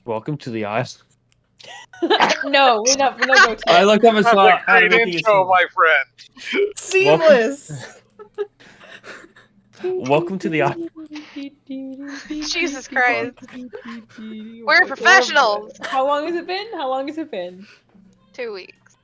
Welcome to the Isle. No, we're not go to I it. looked up and That's saw a great making a intro, scene. my friend. Seamless. Welcome to the Isle. Jesus Christ. We're professionals. How long has it been? 2 weeks.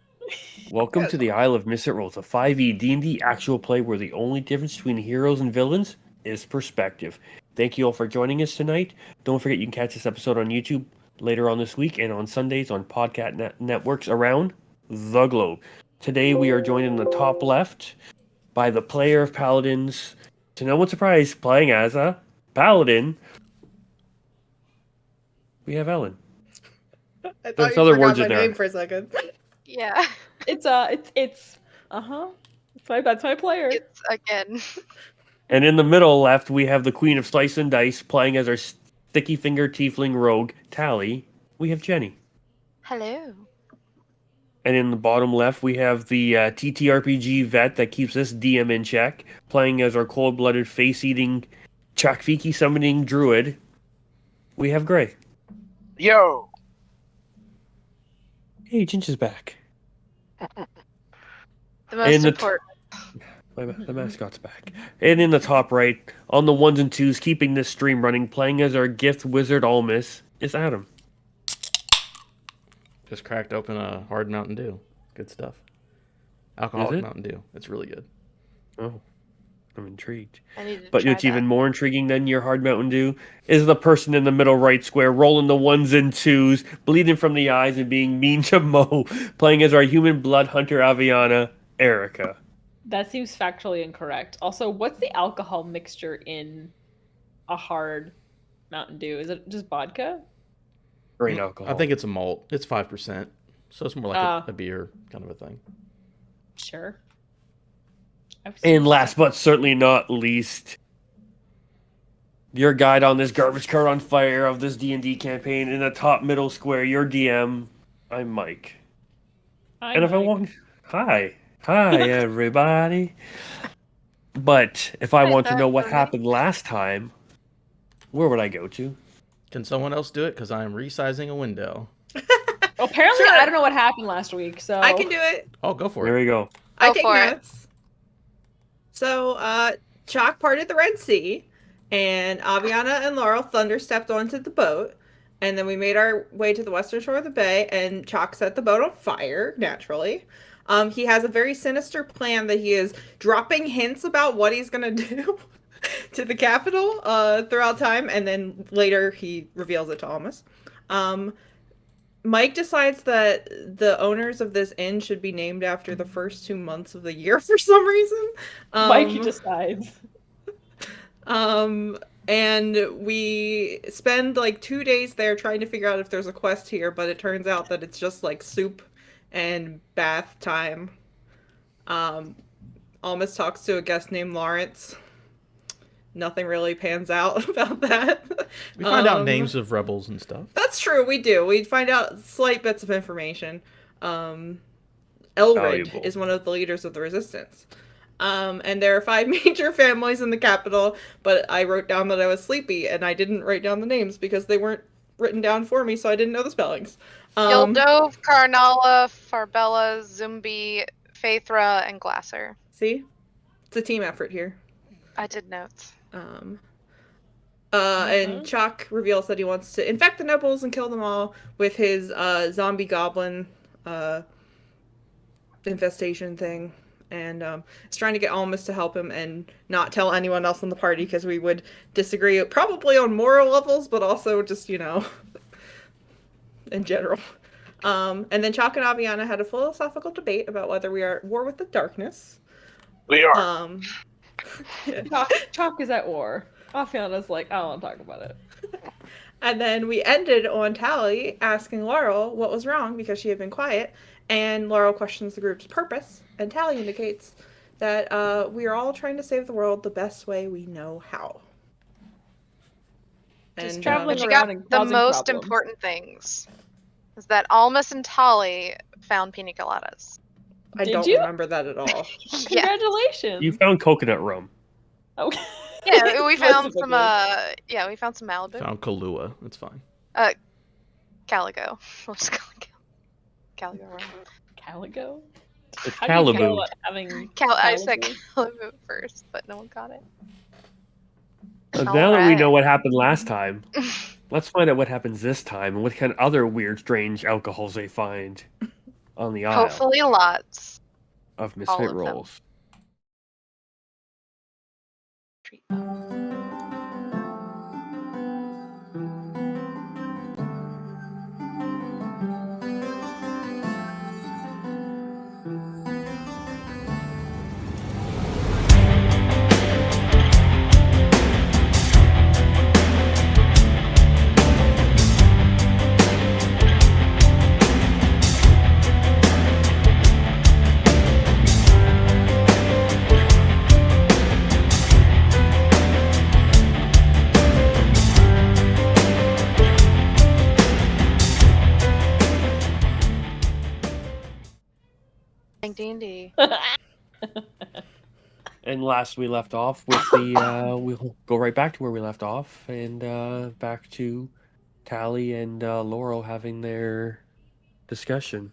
Welcome to the Isle of Misfit Rolls, a 5e D&D actual play where the only difference between heroes and villains is perspective. Thank you all for joining us tonight. Don't forget you can catch this episode on YouTube later on this week and on Sundays on podcast networks around the globe. Today we are joined in the top left by the player of Paladins, to no one's surprise, playing as a Paladin. We have Ellen. I thought There's you other forgot words my in there. name for a second. Yeah. It's That's my player. It's again. And in the middle left, we have the Queen of Slice and Dice playing as our sticky finger tiefling rogue, Tally. We have Jenny. Hello. And in the bottom left, we have the TTRPG vet that keeps this DM in check, playing as our cold-blooded, face-eating, Chakfiki summoning druid. We have Gray. Yo. Hey, Ginch is back. The most the important. The mascot's back. And in the top right, on the ones and twos, keeping this stream running, playing as our gift wizard Almus, is Adam. Just cracked open a hard Mountain Dew. Good stuff. Alcoholic Mountain Dew. It's really good. Oh, I'm intrigued. I need to But try what's that. even more intriguing than your hard Mountain Dew is the person in the middle right square rolling the ones and twos, bleeding from the eyes and being mean to Mo, playing as our human blood hunter Aviana, Erica. That seems factually incorrect. Also, what's the alcohol mixture in a hard Mountain Dew? Is it just vodka? Grain alcohol. I think it's a malt. It's 5%. So it's more like a beer kind of a thing. Sure. And last but certainly not least, your guide on this garbage cart on fire of this D&D campaign in the top middle square, your DM, I'm Mike. Hi, And if I Mike. want... Hi, everybody. But if I want to know what happened last time, where would I go to? Can someone else do it? Because I am resizing a window. Apparently, Sure. I don't know what happened last week, so I can do it. Oh, go for There it. we go. I Go take for it. notes. So, Chalk parted the Red Sea, and Aviana and Laurel thunder stepped onto the boat, and then we made our way to the western shore of the bay, and Chalk set the boat on fire, naturally. He has a very sinister plan that he is dropping hints about what he's gonna do to the capital throughout time, and then later he reveals it to Almas. Mike decides that the owners of this inn should be named after the first 2 months of the year for some reason. Mikey decides. And we spend like 2 days there trying to figure out if there's a quest here, but it turns out that it's just like soup and bath time. Almas talks to a guest named Lawrence. Nothing really pans out about that. We find out names of rebels and stuff. That's true, we do. We find out slight bits of information. Elred Valuable. is one of the leaders of the resistance. And there are 5 major families in the capital, but I wrote down that I was sleepy, and I didn't write down the names because they weren't written down for me, so I didn't know the spellings. Gildove, Karnala, Farbella, Zumbi, Faithra, and Glasser. See? It's a team effort here. I did notes. And Chalk reveals that he wants to infect the nobles and kill them all with his zombie goblin infestation thing. And is trying to get Almas to help him and not tell anyone else in the party because we would disagree probably on moral levels, but also just, in general. And then Chalk and Aviana had a philosophical debate about whether we are at war with the darkness. We are. Chalk is at war. Afiana's like, I don't want to talk about it. And then we ended on Tally asking Laurel what was wrong because she had been quiet. And Laurel questions the group's purpose. And Tally indicates that we are all trying to save the world the best way we know how. Just And traveling But you around got and the causing most problems. important things. Is that Almas and Tali found pina coladas. I Did don't you? remember that at all. Yeah. Congratulations. You found coconut rum. Okay. Yeah, we found some Specifically. we found some Malibu. Found Kahlua. That's fine. Caligo. We'll just call it Caligo Royal. Caligo? It's How do you feel Calibu. about having I said Calibu? Calibo first, but no one got it. Now that we know Alright. what happened last time, let's find out what happens this time and what kind of other weird, strange alcohols they find on the Isle Hopefully lots. of all Misfit of them. Rolls. Treat them. Playing D&D. And last we left off with the, we'll go right back to where we left off and back to Tally and Laurel having their discussion.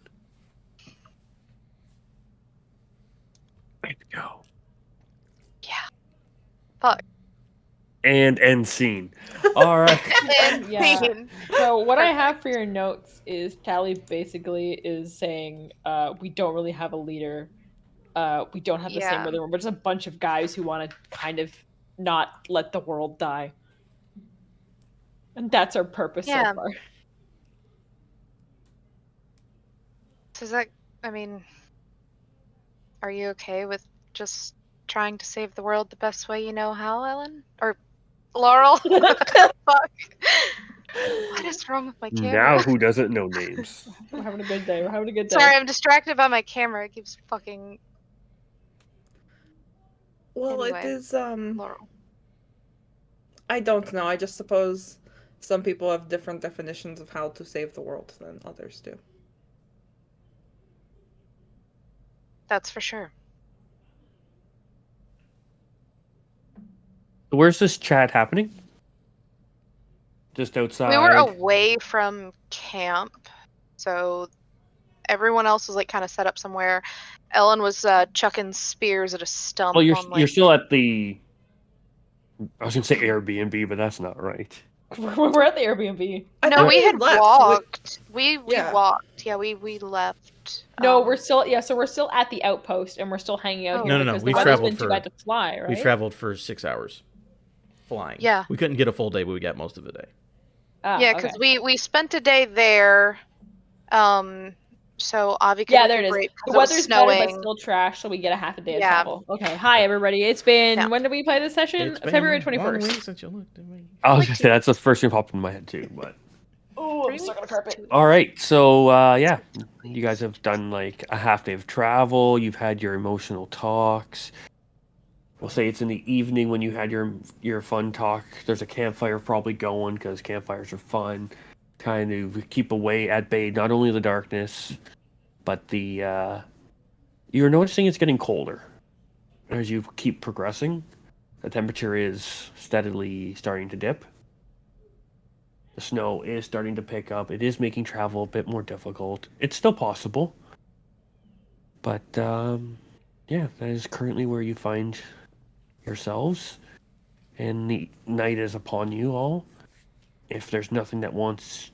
Way to go. Yeah. Fuck. And end scene. All right. And Yeah. scene. So what I have for your notes is Tally basically is saying, we don't really have a leader. We don't have the same Yeah. rhythm. We're just a bunch of guys who want to kind of not let the world die. And that's our purpose Yeah. so far. So is that, I mean, are you okay with just trying to save the world the best way you know how, Ellen? Or Laurel? Fuck. What is wrong with my camera? Now who doesn't know names? We're having a good day. We're having a good day. Sorry, I'm distracted by my camera. It keeps fucking Well, Anyway. it is Laurel. I don't know. I just suppose some people have different definitions of how to save the world than others do. That's for sure. Where's this chat happening? Just outside. We were away from camp, so everyone else was like kind of set up somewhere. Ellen was chucking spears at a stump. Well, on, like... you're still at the. I was gonna say Airbnb, but that's not right. We're at the Airbnb. No, thought we had left. walked. We Yeah. walked. Yeah, we left. No, we're still so we're still at the outpost and we're still hanging out Oh. here No, because we the weather's traveled been too for- bad to fly, right? We traveled for 6 hours flying. Yeah. We couldn't get a full day, but we got most of the day. Yeah, because we spent a day there. So Avi could Yeah, there it is. recuperate The 'cause it was weather's better, snowing. but still trash, so we get a half a day of Yeah. travel. Okay, hi everybody. It's been Yeah. when did we play this session? It's been February 1 21st. week since you looked at me. I was gonna say that's the first thing popped in my head too. But Oh, 3 I'm stuck on a weeks? carpet. 2 weeks? all right, so yeah, you guys have done like a half day of travel. You've had your emotional talks. We'll say it's in the evening when you had your fun talk. There's a campfire probably going because campfires are fun. Kind of keep away at bay not only the darkness, but the you're noticing it's getting colder as you keep progressing. The temperature is steadily starting to dip. The snow is starting to pick up. It is making travel a bit more difficult. It's still possible, but yeah, that is currently where you find yourselves, and the night is upon you all. If there's nothing that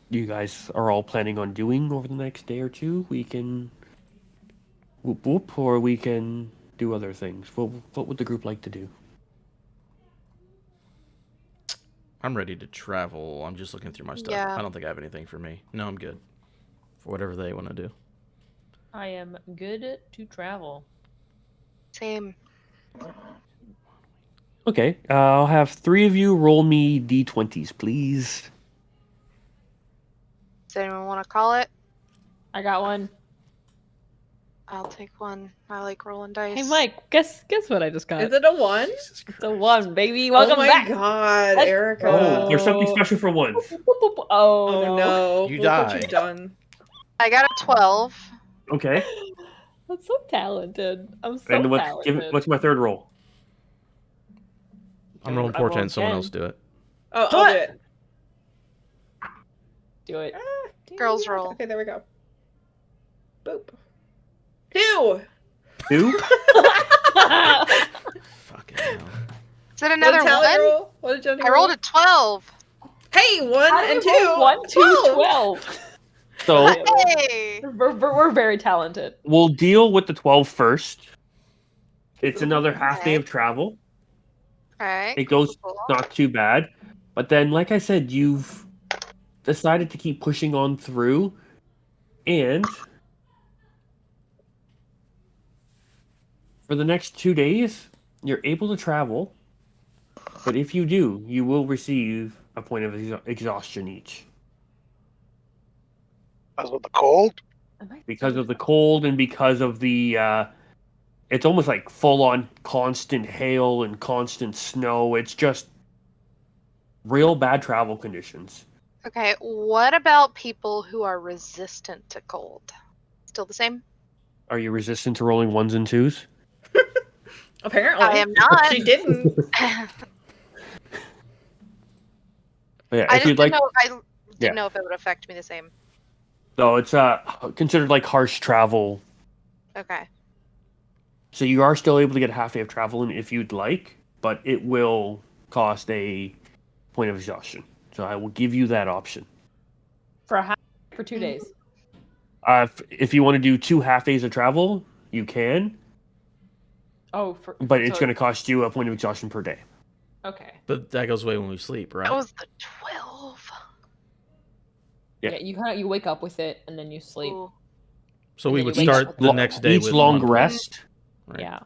you guys are all planning on doing over the next day or two, we can whoop whoop, or we can do other things. What would the group like to do? I'm ready to travel. I'm just looking through my stuff. Yeah. I don't think I have anything for me. No, I'm good. For whatever they want to do. I am good to travel. Same. Okay, I'll have 3 of you roll me d20s, please. Does anyone want to call it? I got one. I'll take one. I like rolling dice. Hey Mike, guess what I just got? Is it a 1? Jesus It's a 1, baby. Welcome oh my back. god, Let's Erica. Oh, there's something special for ones. Oh, Oh no. no. You Look what died. you've done. I got a 12. Okay, I'm so talented. I'm so and talented. what's my third roll? I'm rolling I rolled portent. Someone 10. else do it. Oh, Do I'll it. do it. Do it. Girls Dang it. roll. Okay, there we go. Boop. 2! 2? Fucking hell. Is it What another did Tally one? roll? What did Jenny I roll? rolled a 12. Hey, 1 How do and we 2. roll 1, 2, 12. 12? So Hey! We're very talented. we'll deal with the 12 first. It's Ooh, another half day okay. of travel. Alright. It goes cool. not too bad. But then, like I said, you've decided to keep pushing on through. And for the next 2 days, you're able to travel. But if you do, you will receive a point of exhaustion each. Because of the cold. Because of the cold and because of the it's almost like full on constant hail and constant snow. It's just real bad travel conditions. Okay, what about people who are resistant to cold? Still the same? Are you resistant to rolling 1s and 2s? Apparently. I am not. She didn't. But yeah, I if just you'd like, didn't know if it would affect me the same. though, it's considered like harsh travel. Okay. So you are still able to get a half day of travel in if you'd like, but it will cost a point of exhaustion. So I will give you that option. For 2 days. If you want to do 2 half days of travel, you can, Oh, but it's going to cost you a point of exhaustion per day. Okay. But that goes away when we sleep, right? That was the 12. Yeah. You wake up with it and then you sleep. Ooh. So And we then would you wake up start with the the next day Each with long 1 point, rest. right? Yeah.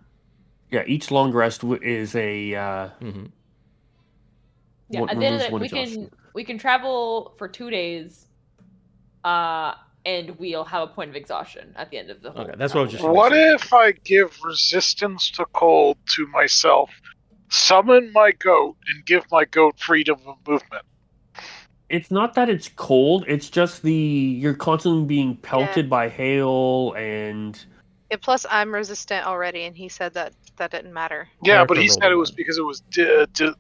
Yeah, each long rest is a Mm-hmm. Yeah. what At the end of removes it, one exhaustion. we can travel for 2 days, and we'll have a point of exhaustion at the end of the whole. Okay, that's what I was just. What if I give resistance to cold to myself, summon my goat, and give my goat freedom of movement? It's not that it's cold, it's just you're constantly being pelted by hail and Yeah, plus I'm resistant already, and he said that didn't matter. Yeah, but Character he rolled said a it was 1. because it was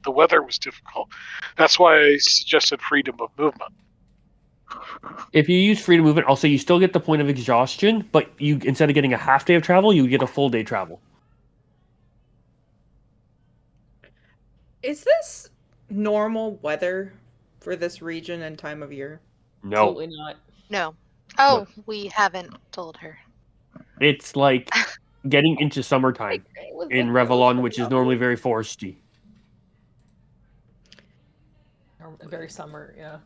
the weather was difficult. That's why I suggested freedom of movement. if you use freedom movement, I'll say you still get the point of exhaustion, but you instead of getting a half day of travel, you get a full day travel. Is this normal weather for this region and time of year? No. Absolutely not. No. Oh, we haven't told her. It's like getting into summertime in Revlon, which is normally very foresty. Very summer, yeah.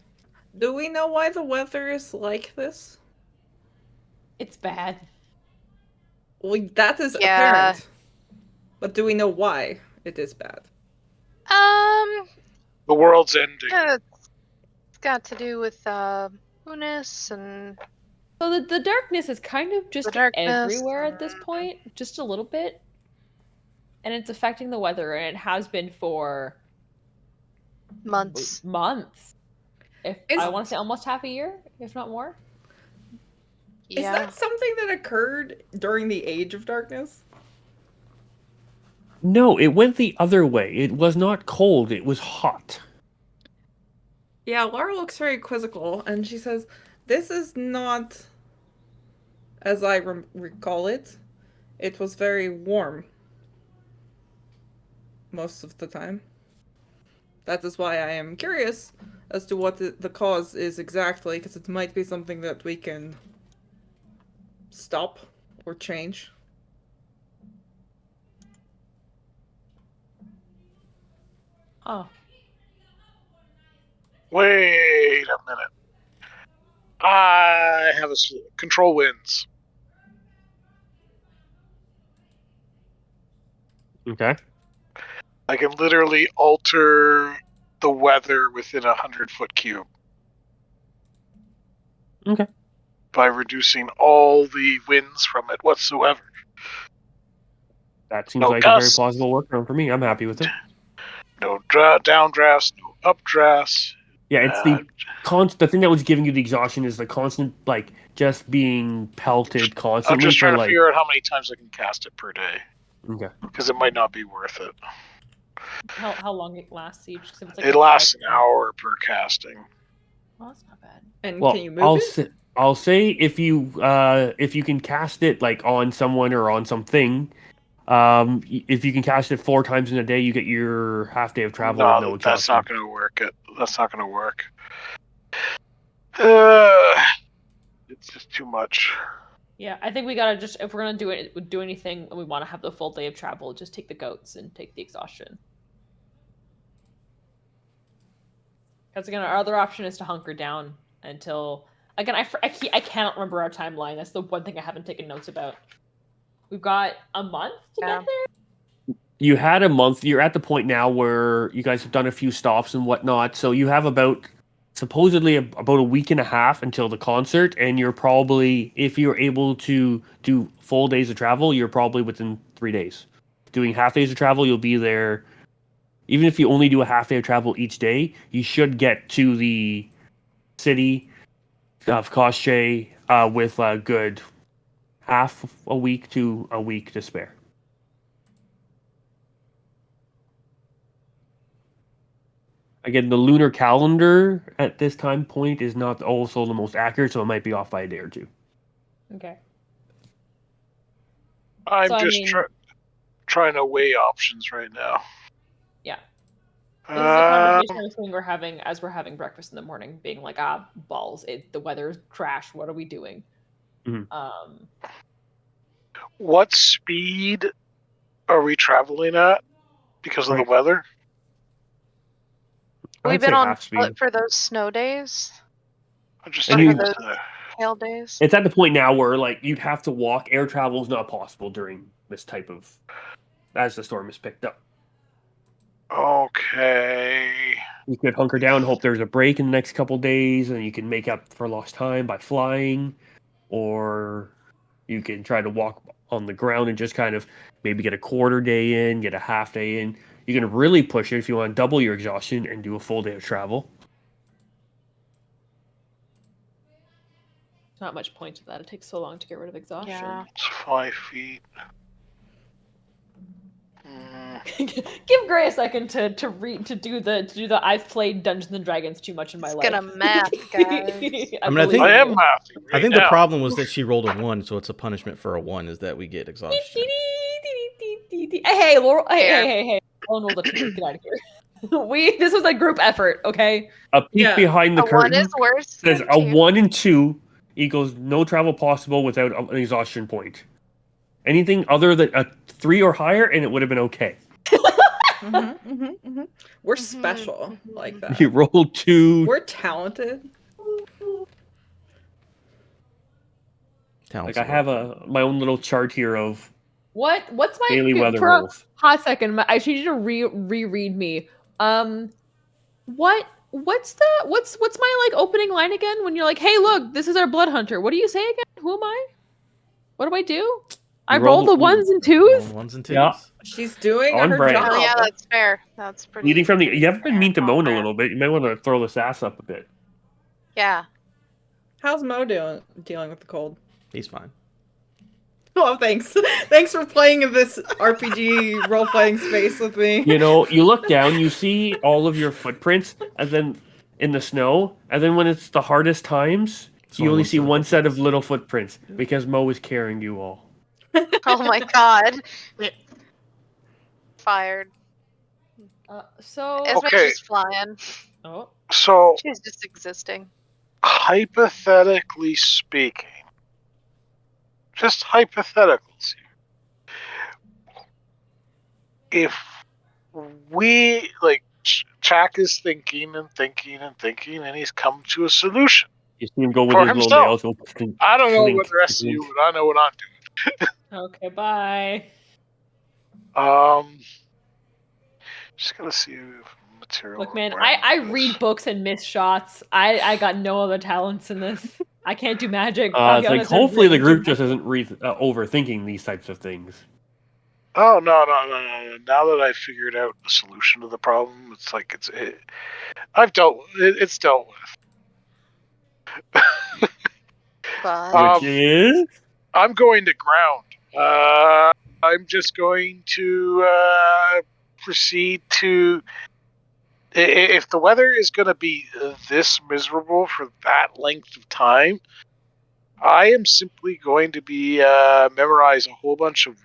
Do we know why the weather is like this? It's bad. Well, that is Yeah. apparent. But do we know why it is bad? The world's ending. It's got to do with Unis and So the darkness is kind of just darkness. everywhere at this point, just a little bit. And it's affecting the weather, and it has been for months. I want to say almost half a year, if not more. Is that something that occurred during the Age of Darkness? No, it went the other way. It was not cold, it was hot. Yeah, Laura looks very quizzical, and she says, this is not as I recall it. It was very warm most of the time. That is why I am curious as to what the cause is exactly, because it might be something that we can stop or change. Oh. Wait a minute. I have a control winds. Okay. I can literally alter the weather within 100-foot cube. Okay. By reducing all the winds from it whatsoever. That seems No like gusts. a very plausible workaround for me. I'm happy with it. No downdrafts, no updrafts. Yeah, it's the thing that was giving you the exhaustion is the constant, like, just being pelted constantly. I'm just trying for, to like, figure out how many times I can cast it per day. Okay. Because it might not be worth it. How long it lasts each? 'Cause if it's like It lasts an hour per casting. Well, that's not bad. And Well, can you move it? I'll say if you can cast it like on someone or on something, if you can cast it 4 times in a day, you get your half day of travel with no No, that's exhaustion. not going to work. That's not going to work. It's just too much. Yeah, I think we gotta just, if we're gonna do anything and we want to have the full day of travel, just take the goats and take the exhaustion. Because again, our other option is to hunker down until, again, I cannot remember our timeline. That's the one thing I haven't taken notes about. We've got a month to get there. You had a month. You're at the point now where you guys have done a few stops and whatnot, so you have supposedly about a week and a half until the concert, and you're probably, if you're able to do full days of travel, you're probably within 3 days. Doing half days of travel, you'll be there. Even if you only do a half day of travel each day, you should get to the city of Koshche with a good half a week to a week to spare. Again, the lunar calendar at this time point is not also the most accurate, so it might be off by a day or two. Okay. I'm So, I just mean- trying to weigh options right now. Yeah. This is a conversation I was thinking we're having as we're having breakfast in the morning, being like, balls, the weather's trash. What are we doing? Mhm. What speed are we traveling at because of the weather? We've I'd been say on half speed. foot for those snow days. I'm just And thinking you- that, Hail days. It's at the point now where like you'd have to walk. Air travel is not possible during this type of, as the storm is picked up. okay. You could hunker down, hope there's a break in the next couple days, and you can make up for lost time by flying, or you can try to walk on the ground and just kind of maybe get a quarter day in, get a half day in. You can really push it if you want to double your exhaustion and do a full day of travel. Not much point to that. It takes so long to get rid of exhaustion. Yeah. It's 5 feet. Give Gray a second to do the I've played Dungeons and Dragons too much in my It's life. gonna math, guys. I mean, I think- I am you. mathing right I think now. the problem was that she rolled a 1, so it's a punishment for a 1 is that we get exhaustion. Hey, Laurel. Fair. Hey. Ellen rolled a 2. Get out of here. This was a group effort, okay? A peek Yeah. behind the A 1 curtain is worse says than a 2. 1 and 2 equals no travel possible without an exhaustion point. Anything other than a 3 or higher, and it would have been okay. We're Mhm, special like that. You rolled 2. We're talented. Like I have my own little chart here of What's my daily weather for a rolls. hot second? I need you to reread me. What's my like opening line again? When you're like, "Hey, look, this is our blood hunter." What do you say again? Who am I? What do I do? I roll rolled the a- 1s and 2s. 1s and 2s. Yeah. She's doing On her brand. job. Oh yeah, that's fair. That's pretty. Leading from the, pretty you haven't been fair. mean to On Moan a brand. little bit. You might want to throw this ass up a bit. Yeah. How's Mo dealing with the cold? He's fine. Oh, thanks. Thanks for playing in this RPG role-playing space with me. You know, you look down, you see all of your footprints, and then in the snow, and then when it's the hardest times, It's you only only one see set of one set of footprints. little footprints because Mo is carrying you all. Oh my god. Fired. So Esme's Okay. just flying. oh, So, She's just existing. hypothetically speaking, just hypotheticals here. If we, like, Chak is thinking and thinking and thinking, and he's come to a solution. You see him go with For his little himself. nails. Go, clink, I don't know clink, what the rest of clink. you, but I know what I'm okay, bye. doing. Just gotta see if material. Look, man, requirements. I read books and miss shots. I got no other talents in this. I can't do magic. It's like Fabiana said hopefully the range group and- just isn't overthinking these types of things. Oh no! Now that I've figured out the solution to the problem, it's like I've dealt. It's dealt with. But Which is I'm going to ground. I'm just going to proceed to if the weather is going to be this miserable for that length of time, I am simply going to be memorize a whole bunch of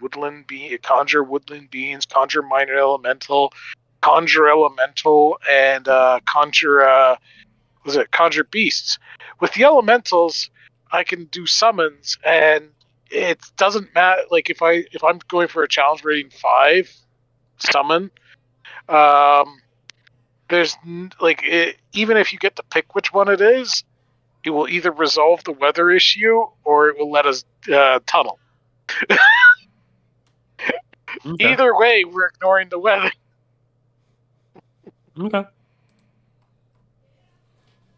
conjure woodland beings, conjure minor elemental, and conjure beasts. With the elementals, I can do summons, and it doesn't matter. Like if I'm going for a challenge rating 5 summon, there's even if you get to pick which one it is, it will either resolve the weather issue or it will let us tunnel. Okay. Either way, we're ignoring the weather. Okay.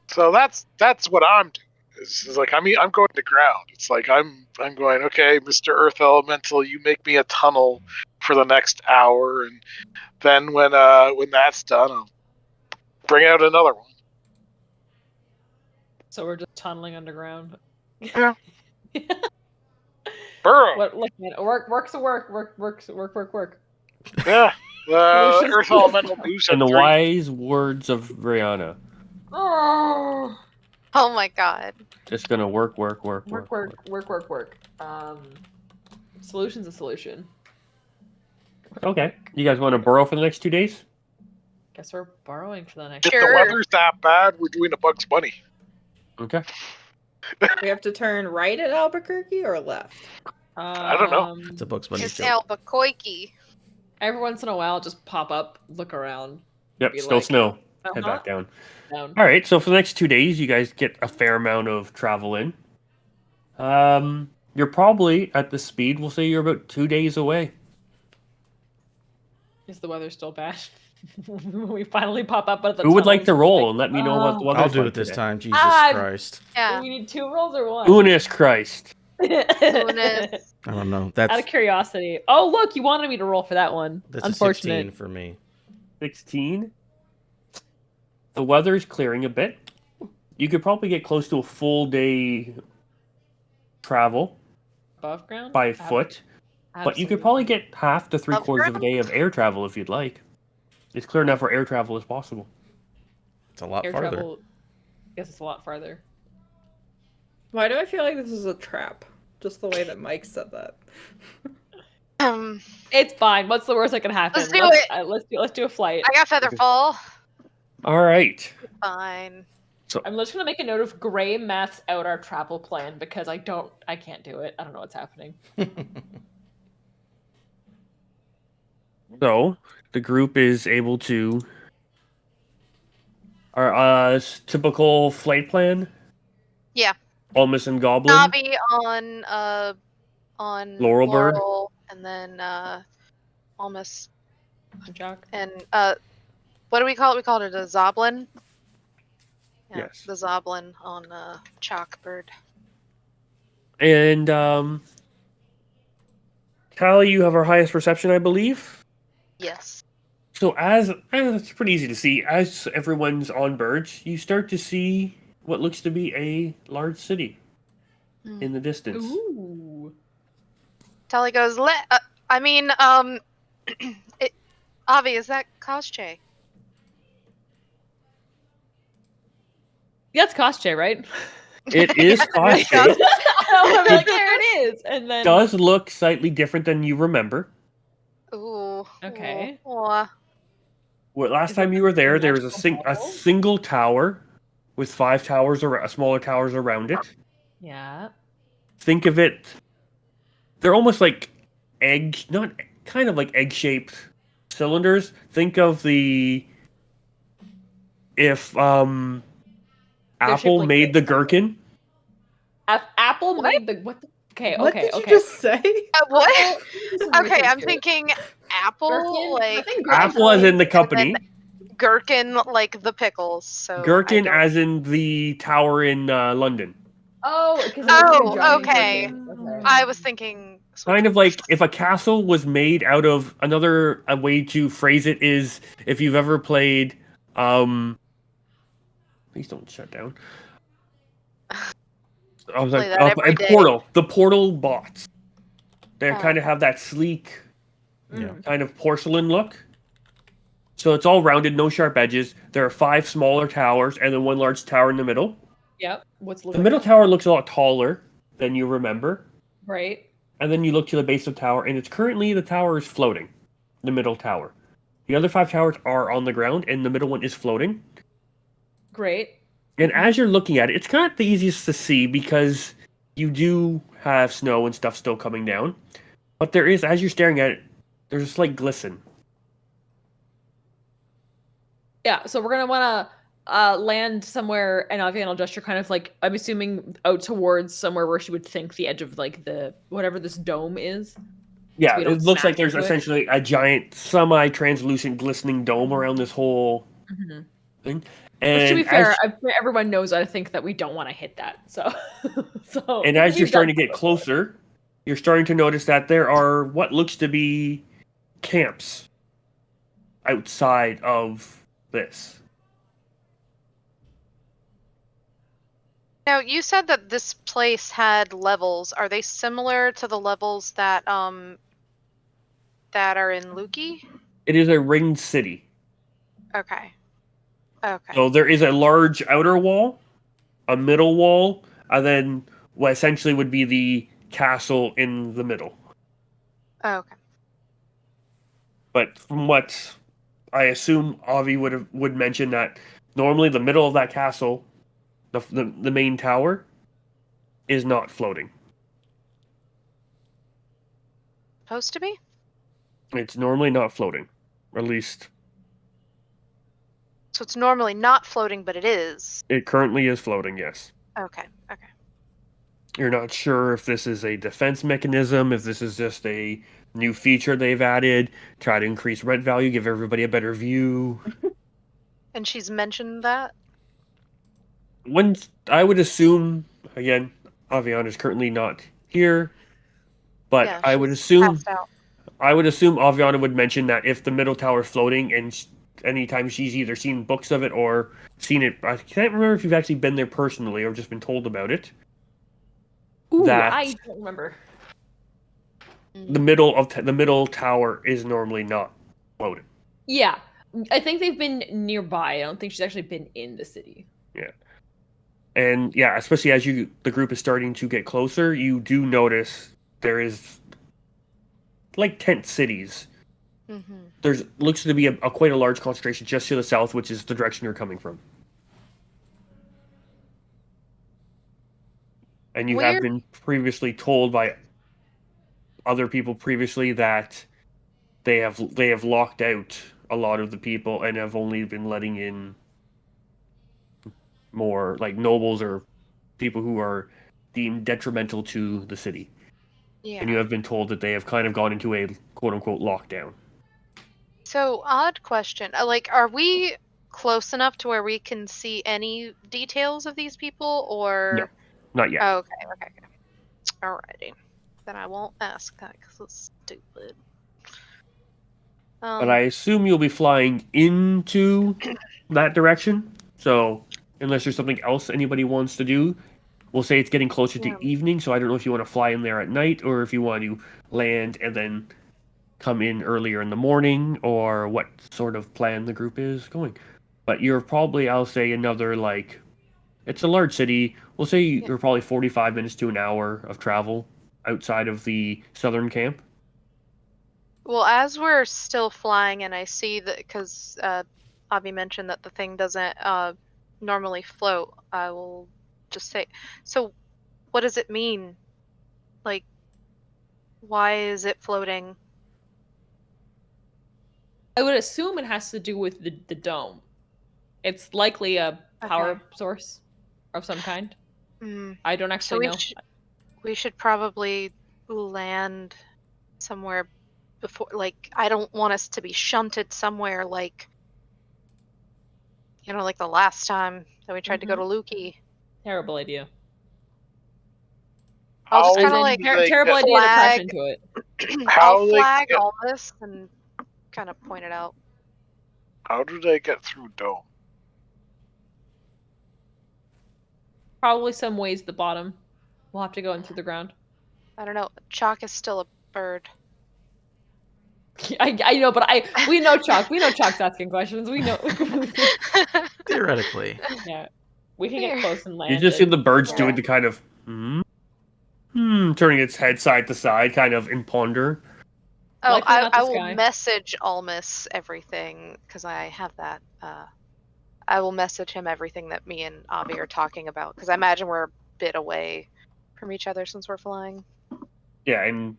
So that's what I'm doing. It's like I'm going to ground. It's like I'm going, okay, Mr. Earth Elemental, you make me a tunnel for the next hour, and then when that's done, I'll bring out another one. So we're just tunneling underground. Yeah. Burrow. What? Look, man, work. Yeah. Solutions. Earth Elemental moves In at the 3. wise words of Rihanna, Oh. Oh my god. it's gonna work. Work. Solution's a solution. Okay. You guys want to burrow for the next 2 days? Guess we're borrowing for the next. If the Sure. weather's that bad, we're doing a Bugs Bunny. Okay. We have to turn right at Albuquerque or left? I don't know. It's a Bugs Bunny It's joke. Albuquerque. Every once in a while, just pop up, look around. Yep. Be Still like, snow. Head Uh-huh. back down. Down. All right. So for the next 2 days, you guys get a fair amount of travel in. You're probably at the speed. We'll say you're about 2 days away. Is the weather still bad? We finally pop up at the. Who would like to tunnels, roll like, and let me know what the weather's I'll do like it this today? time. Jesus Ah, Christ. Yeah. Do we need 2 rolls or 1? Goodness Christ. Goodness. I don't know. Out That's of curiosity. Oh, look, you wanted me to roll for that one. a 16 Unfortunate. for me. 16. The weather's clearing a bit. You could probably get close to a full day travel Above ground? by foot, but you could probably get half to 3/4 of a day of air travel if you'd like. It's clear enough for air travel as possible. It's a lot air farther. travel. I guess it's a lot farther. Why do I feel like this is a trap? Just the way that Mike said that. It's fine. What's the worst that can happen? Let's do it. Let's do a flight. I got Featherfall. All right. Fine. I'm just gonna make a note of Gray maths out our travel plan because I can't do it. I don't know what's happening. So the group is able to. Our typical flight plan. Yeah. Almas and Goblin. Navi on Laurelbird. Laurel, and then Almost Jock. and what do we call it? We called it a Zoblin. Yeah, Yes. the Zoblin on Chalkbird. And Callie, you have our highest perception, I believe. Yes. So as it's pretty easy to see, as everyone's on birds, you start to see what looks to be a large city in the distance. Ooh. Tally goes, Avi, is that Koschei? Yeah, it's Koschei, right? It is Koschei. I'm like, there it is. And then Does look slightly different than you remember. Ooh. Okay. Ooh. Well, last Is time it you were there, an there was a actual bubble? single tower with 5 towers or smaller towers around it. Yeah. Think of it. They're almost like not kind of like egg-shaped cylinders. Think of if Apple like made this. the gherkin. Apple What? made the what? Okay. What okay. did okay. you just say? What? Okay, Okay, I'm thinking apple, Gherkin? I like think gherkin Apple as in the is- company. gherkin, like the pickles. So Gherkin I don't- as in the tower in London. Oh, because okay. I was thinking. Kind of like if a castle was made out of another a way to phrase it is if you've ever played please don't shut down. I was Play like that every day. Portal. The Portal bots. They Oh. kind of have that sleek Yeah. kind of porcelain look. So it's all rounded, no sharp edges. There are 5 smaller towers and then one large tower in the middle. Yep. What's The middle tower looks a lot taller than you remember. right? And then you look to the base of the tower, and it's currently the tower is floating. The middle tower. The other 5 towers are on the ground, and the middle one is floating. Great. And as you're looking at it, it's not the easiest to see because you do have snow and stuff still coming down. But there is, as you're staring at it, there's a slight glisten. Yeah, so we're gonna want to land somewhere, and Avian will gesture kind of like, I'm assuming out towards somewhere where she would think the edge of like the whatever this dome is. Yeah, we don't it looks like smash there's into it. essentially a giant, semi-translucent, glistening dome around this whole thing. Which, to be And fair, everyone knows I think that we don't want to hit that. So, and as you're we've done starting to that get before. closer, you're starting to notice that there are what looks to be camps outside of this. Now, you said that this place had levels. Are they similar to the levels that that are in Lukey? It is a ringed city. Okay. Okay. So there is a large outer wall, a middle wall, and then what essentially would be the castle in the middle. Okay. But from what I assume Avi would mention that normally the middle of that castle, the main tower, is not floating. Supposed to be? It's normally not floating, or at least So it's normally not floating, but it is. it currently is floating. Yes. Okay. Okay. You're not sure if this is a defense mechanism, if this is just a new feature they've added, try to increase rent value, give everybody a better view. And she's mentioned that? When I would assume, again, Avian is currently not here, but Yeah, I would she's assume passed out. Aviana would mention that if the middle tower is floating, and anytime she's either seen books of it or seen it, I can't remember if you've actually been there personally or just been told about it. Ooh, that I don't remember. the middle tower is normally not floating. Yeah, I think they've been nearby. I don't think she's actually been in the city. Yeah. And yeah, especially as the group is starting to get closer, you do notice there is like tent cities. Mm-hmm. There's looks to be a quite a large concentration just to the south, which is the direction you're coming from. And you have been previously told by other people previously that they have locked out a lot of the people and have only been letting in more like nobles or people who are deemed detrimental to the city. Yeah. And you have been told that they have kind of gone into a quote-unquote lockdown. So, odd question. Like, are we close enough to where we can see any details of these people, or? No, not yet. Oh, okay. Alrighty. Then I won't ask that because it's stupid. But I assume you'll be flying into that direction. So, unless there's something else anybody wants to do, we'll say it's getting closer to evening. So I don't know if you want to fly in there at night or if you want to land and then come in earlier in the morning, or what sort of plan the group is going. But you're probably, I'll say, another it's a large city. We'll say you're probably 45 minutes to an hour of travel outside of the southern camp. Well, as we're still flying, and I see that because Avi mentioned that the thing doesn't normally float, I will just say, so what does it mean? Like, why is it floating? I would assume it has to do with the dome. It's likely a power source of some kind. I don't actually know. We should probably land somewhere before, like, I don't want us to be shunted somewhere like, like the last time that we tried to go to Lukey. Terrible idea. I'll just kind of like terrible idea to crash into it. I'll flag all this and kind of point it out. How do they get through dome? Probably some ways the bottom. We'll have to go in through the ground. I don't know. Chalk is still a bird. I know, but we know Chalk. We know Chalk's asking questions. We know. Theoretically. Yeah, we can get Here. close and land. You just see and- the birds Yeah. doing the kind of turning its head side to side, kind of in ponder. Oh, Likely not I this will guy. message Almus everything because I have that. I will message him everything that me and Avi are talking about because I imagine we're a bit away from each other since we're flying. Yeah, and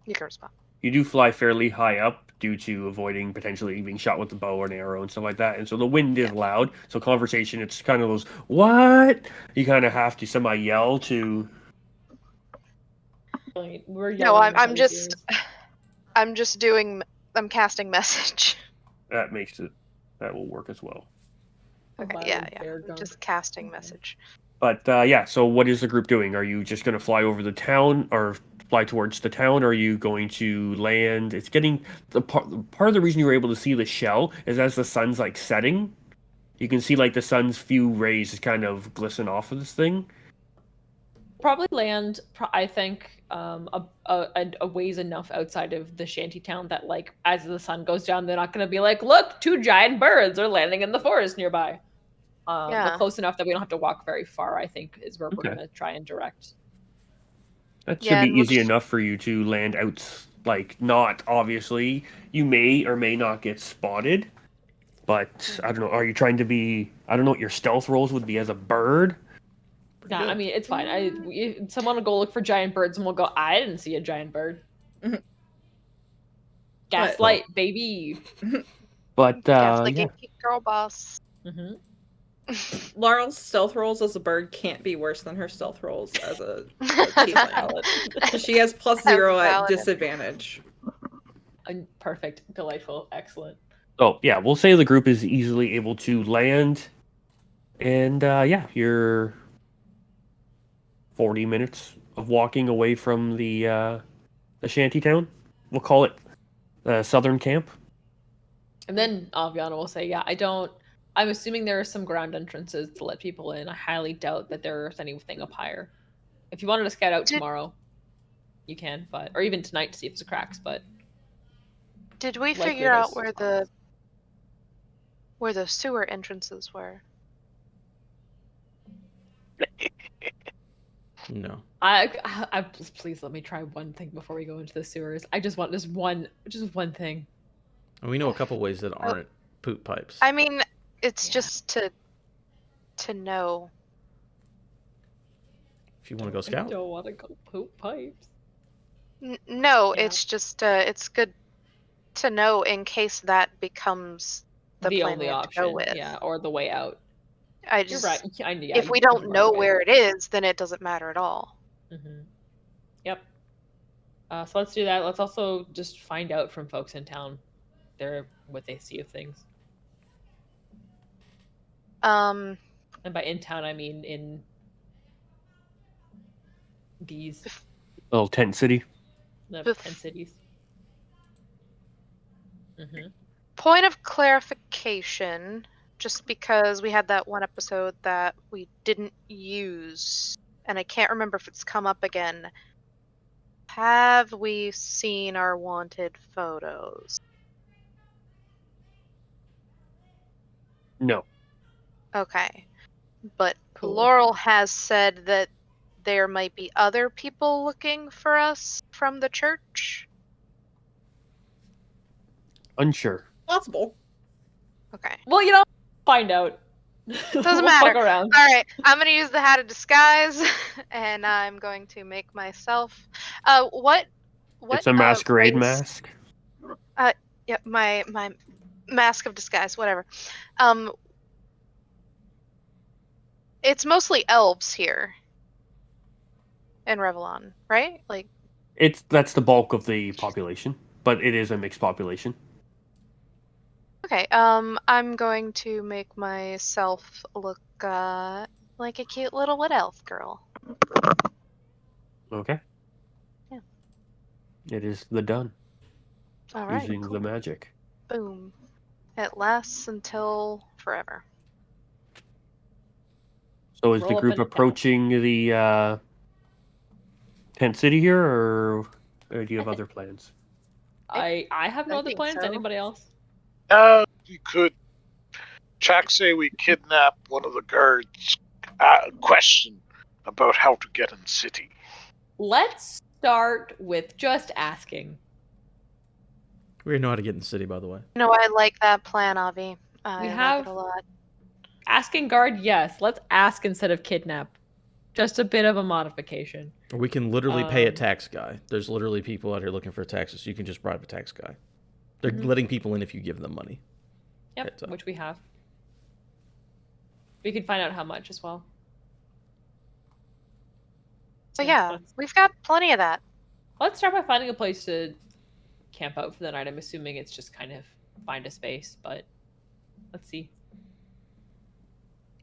You can respond. you do fly fairly high up due to avoiding potentially being shot with the bow or an arrow and stuff like that. And so the wind is loud. So conversation, it's kind of those, what? You kind of have to semi yell to. We're No, yelling. I'm just doing. I'm casting message. That makes it. That will work as well. Okay, yeah. I'm just casting message. But yeah, so what is the group doing? Are you just going to fly over the town or fly towards the town? Or are you going to land? It's getting part of the reason you were able to see the shell is as the sun's like setting, you can see like the sun's few rays just kind of glisten off of this thing. Probably land. I think a ways enough outside of the shanty town that like as the sun goes down, they're not going to be like, look, 2 giant birds are landing in the forest nearby. But Yeah. close enough that we don't have to walk very far, I think, is where Okay. we're going to try and direct. That should Yeah, be and we'll easy just- enough for you to land out. Like, not obviously, you may or may not get spotted, but I don't know. Are you trying to be? I don't know what your stealth rolls would be as a bird. Yeah, I good. mean it's fine. Someone will go look for giant birds, and we'll go. I didn't see a giant bird. Mhm. Gaslight, baby. But Gaslight yeah, gatekeep girl boss. hmm Laurel's stealth rolls as a bird can't be worse than her stealth rolls as a tiefling. Valid. She has +0 at Valid. disadvantage. Perfect, delightful, excellent. so yeah, we'll say the group is easily able to land, and yeah, you're 40 minutes of walking away from the shanty town. We'll call it the southern camp. And then Aviana will say, "Yeah, I'm assuming there are some ground entrances to let people in. I highly doubt that there's anything up higher. If you wanted to scout out tomorrow, you can, or even tonight to see if there's cracks. But Did we likely figure out there's- where the sewer entrances were? No. I please let me try one thing before we go into the sewers. I just want just one thing. And we know a couple ways that aren't poop pipes. I mean, it's Yeah. just to know. If you want to go I scout. don't want to go poop pipes. No, Yeah. it's just it's good to know in case that becomes the plan only we have option, to go with. yeah, or the way out. I You're just right. if we don't know where it is, then it doesn't matter at all. Mm-hmm. Yep. So let's do that. Let's also just find out from folks in town what they see of things. Um, And by in town, I mean in these Little tent city. the Bef- 10 cities. Mm-hmm. point of clarification, just because we had that one episode that we didn't use, and I can't remember if it's come up again. Have we seen our wanted photos? No. Okay. But Cool. Laurel has said that there might be other people looking for us from the church. Unsure. Possible. Okay. Well, find out. Doesn't We'll matter. Fuck around. All right. I'm going to use the hat of disguise and I'm going to make myself what It's a masquerade race- mask. Yeah, my mask of disguise, whatever. It's mostly elves here in Revlon, right? Like, That's the bulk of the population, but it is a mixed population. okay, I'm going to make myself look like a cute little wood elf girl. Okay. Yeah. It is the done. All right, Using cool. the magic. Boom. It lasts until forever. So is Roll the up group and down. approaching the tent city here, or do you have other plans? I have no I other think plans. so. Anybody else? We could. Chak say we kidnap one of the guards. Question about how to get in city. Let's start with just asking. We know how to get in the city, by the way. No, I like that plan, Avi. I like have- it a lot. Asking guard, yes. Let's ask instead of kidnap. Just a bit of a modification. Or we can literally pay a Um, tax guy. There's literally people out here looking for taxes. You can just bribe a tax guy. They're Mhm. letting people in if you give them money. Yep, Heads up. which we have. We could find out how much as well. So yeah, we've got plenty of that. Let's start by finding a place to camp out for the night. I'm assuming it's just kind of find a space, but let's see.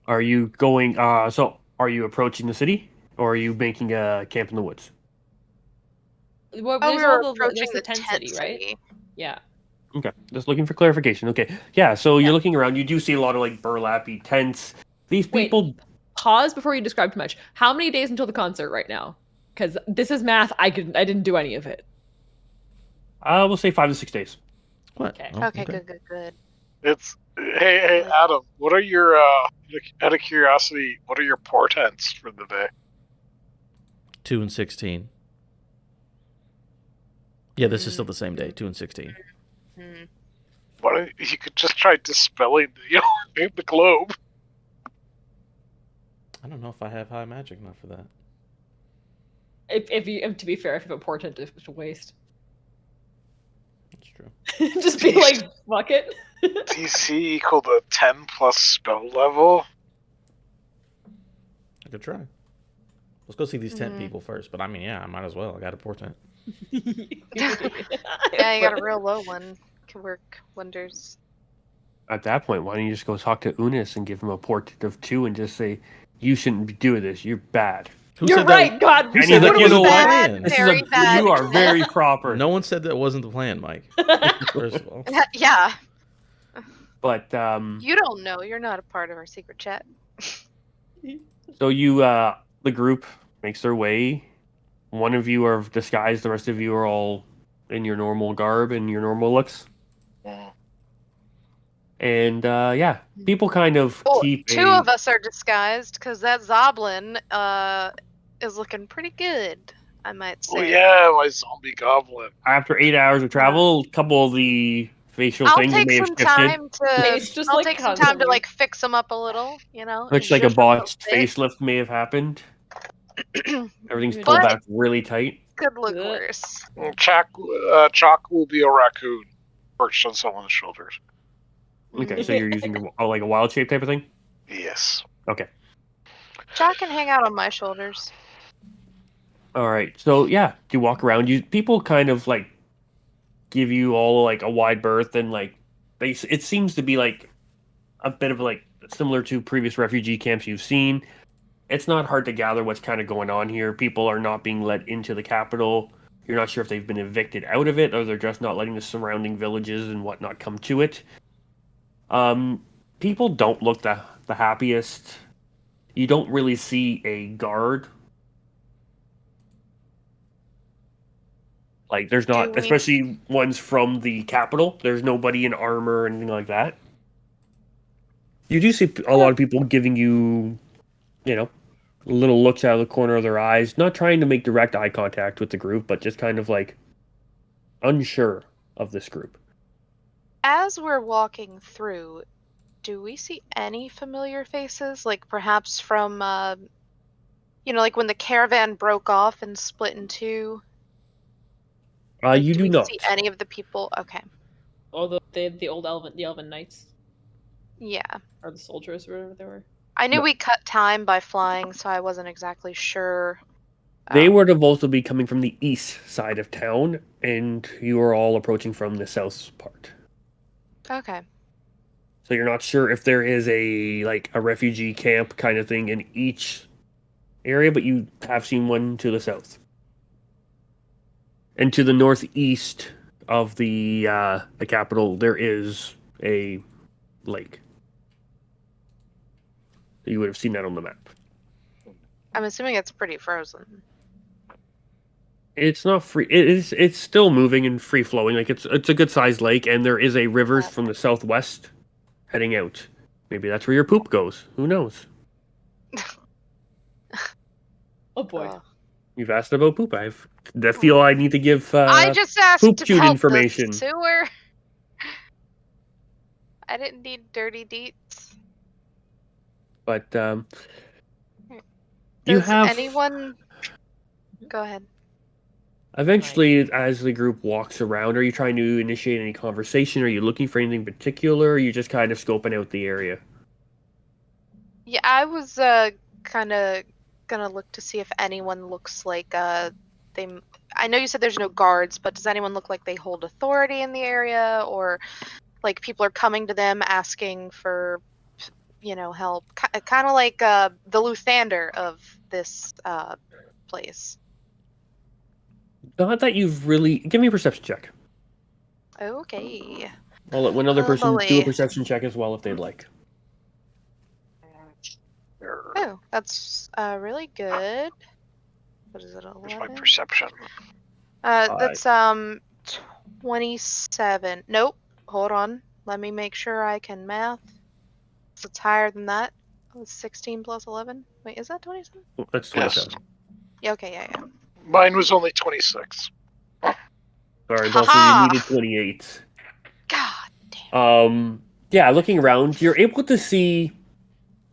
Are you going? So are you approaching the city, or are you making a camp in the woods? Well, Oh, there's we were all approaching there's the tent city, right? Yeah. Okay, just looking for clarification. Okay, yeah. So you're Yeah. looking around. You do see a lot of like burlappy tents. These Wait. people. Pause before you describe too much. How many days until the concert right now? Because this is math. I didn't do any of it. We'll say 5 to 6 days. What? Okay. Oh, Okay, good. It's hey Adam. What are your out of curiosity? What are your portents for the day? 2 and 16. Yeah, this is still the same day. 2 and 16. Why don't you could just try dispelling the globe? I don't know if I have high magic enough for that. If you, to be fair, if you have a portent, it's a waste. That's true. Just be like, fuck it. DC equal to 10 plus spell level. I could try. Let's go see these tent people first. But I mean, yeah, I might as well. I got a portent. Yeah, you got a real low one. Can work wonders. At that point, why don't you just go talk to Unis and give him a portent of 2 and just say, "You shouldn't be doing this. You're bad." You're right, God. And he's like, you know what? Bad, This is very bad. you are very proper. No one said that wasn't the plan, Mike. First of all. Yeah, But you don't know. You're not a part of our secret chat. so you the group makes their way. One of you are disguised. The rest of you are all in your normal garb and your normal looks. And yeah, people kind of Well, keep two of us are disguised because that Zoblin is looking pretty good, I might say. Oh yeah, my zombie goblin. After 8 hours of travel, a couple of the facial I'll things take may have some shifted. time to. It's just I'll like take some time to constantly. like fix them up a little. You know. Looks like a zhuzh 'em botched bit. facelift may have happened. Everything's But- pulled back really tight. Could look Ugh. worse. Chalk will be a raccoon perched on someone's shoulders. Okay, so you're using like a wild shape type of thing. Yes. Okay. Jack can hang out on my shoulders. All right. So yeah, you walk around. People kind of like give you all like a wide berth and like it seems to be like a bit of like similar to previous refugee camps you've seen. It's not hard to gather what's kind of going on here. People are not being let into the capital. You're not sure if they've been evicted out of it or they're just not letting the surrounding villages and whatnot come to it. People don't look the happiest. You don't really see a guard. Like, there's not, we- especially ones from the capital. There's nobody in armor or anything like that. You do see a lot of people giving you, little looks out of the corner of their eyes, not trying to make direct eye contact with the group, but just kind of like unsure of this group. As we're walking through, do we see any familiar faces? Like perhaps from, like when the caravan broke off and split in two? Like, You do we not. see any of the people? Okay. Although the elven knights Yeah. or the soldiers or whatever they were. I knew No. we cut time by flying, so I wasn't exactly sure. They would have also be coming from the east side of town, and you are all approaching from the south part. Okay. So you're not sure if there is a refugee camp kind of thing in each area, but you have seen one to the south. And to the northeast of the capital, there is a lake. You would have seen that on the map. I'm assuming it's pretty frozen. It's not free. It's still moving and free flowing. Like it's a good sized lake, and there is a river from the southwest heading out. Maybe that's where your poop goes. Who knows? Oh boy. Ugh. You've asked about poop. I feel I need to give I just asked poop to chute help information. the sewer. I didn't need dirty deets. But you Does have anyone? Go ahead. eventually, as the group walks around, are you trying to initiate any conversation? Are you looking for anything particular? Or are you just kind of scoping out the area? Yeah, I was kind of gonna look to see if anyone looks like they. I know you said there's no guards, but does anyone look like they hold authority in the area, or like people are coming to them asking for, help? Kind of like the Luthander of this place. Not that you've really. Give me a perception check. Okay. I'll let one other Oh person do a boy. perception check as well if they'd like. Oh, that's really good. What is it? Where's my 11? perception? That's 27. Nope. Hold on. Let me make sure I can math. So it's higher than that. Oh, it's 16 plus 11. Wait, is that 27? That's Yes. 27. Yeah. Okay. Yeah. Mine was only 26. Sorry, also you Haha! needed 28. God. Yeah, looking around, you're able to see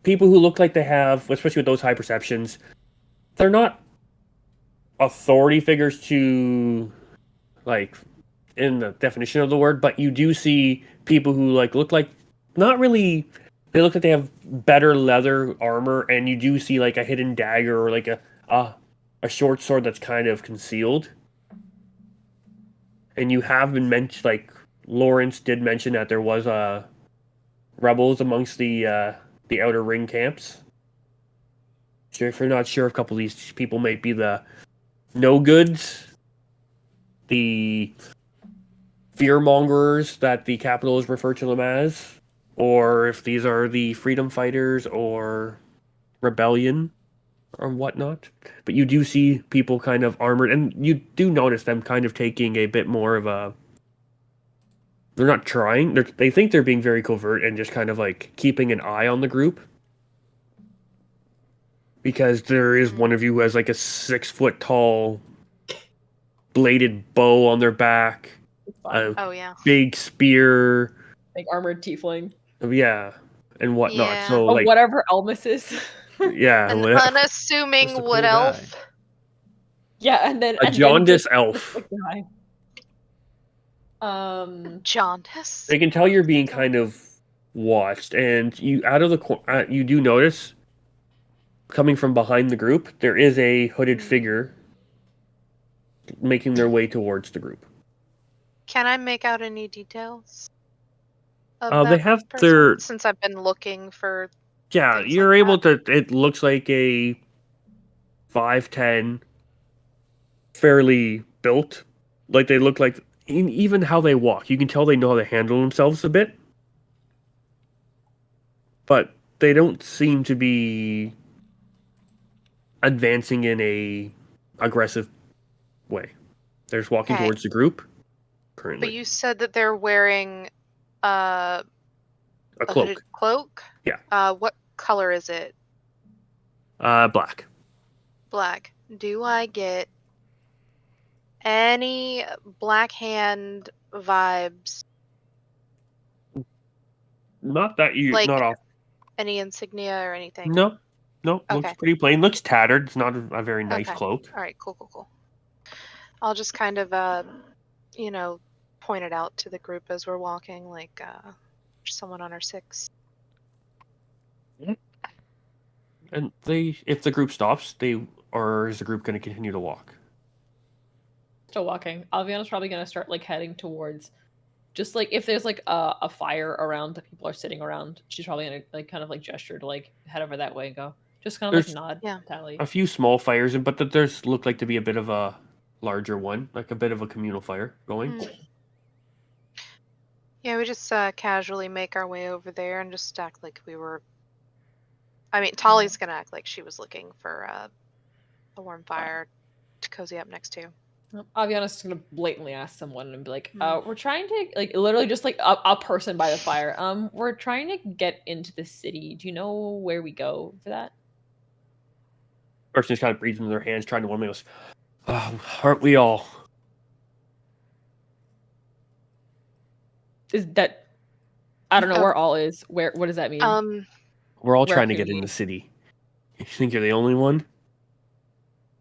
people who look like they have, especially with those high perceptions, they're not authority figures to, like, in the definition of the word, but you do see people who, like, look like, not really, they look like they have better leather armor, and you do see, like, a hidden dagger or, like, a short sword that's kind of concealed. And you have been mentioned, like, Lawrence did mention that there was, rebels amongst the outer ring camps. So if you're not sure, a couple of these people might be the no goods, the fearmongers that the capitals refer to them as, or if these are the freedom fighters or rebellion or whatnot. But you do see people kind of armored, and you do notice them kind of taking a bit more of a. They're not trying. They think they're being very covert and just kind of like keeping an eye on the group. Because there is one of you who has like a 6 foot tall bladed bow on their back, It's fine. Oh yeah. big spear, Like armored tiefling. yeah, and whatnot. Yeah. So Oh, like, whatever Elmas is. yeah, An whatever. unassuming Just a wood cool elf. Yeah, and then A and then jaundice just elf. like behind. Jaundice. They can tell you're being kind of watched, and you out of the you do notice coming from behind the group there is a hooded figure making their way towards the group. Can I make out any details of They that have person? their Since I've been looking for yeah. things You're like able to. It looks like a 5'10", fairly built. Like they look like even how they walk. You can tell they know how to handle themselves a bit, but they don't seem to be advancing in a aggressive way. They're just walking Okay. towards the group But currently. you said that they're wearing A a hooded cloak, cloak? Yeah. What color is it? Black. Black. Do I get any Black Hand vibes? Not that you, Like not off. any insignia or anything? No, no. Looks Okay. pretty plain. Looks tattered. It's not a very nice Okay. cloak. All right, cool. I'll just kind of, point it out to the group as we're walking, like, someone on our 6. And if the group stops, or is the group going to continue to walk? Still walking. Alviana's probably gonna start like heading towards, just like if there's like a fire around that people are sitting around, she's probably gonna like kind of like gesture to like head over that way and go. Just kind of There's- like nod. Yeah. Tally. A few small fires, but there's look like to be a bit of a larger one, like a bit of a communal fire going. Mm. Yeah, we just casually make our way over there and just act like we were. I mean, Tali's gonna act like she was looking for a warm fire to cozy up next to. Aviana's just gonna blatantly ask someone and be like, we're trying to, like, literally just like a person by the fire. We're trying to get into the city. Do you know where we go for that? Person just kind of breathes into their hands, trying to warm. He goes, aren't we all? Is that, I don't know Oh. where all is. What does that mean? We're all Where trying to can get in we- the city. You think you're the only one?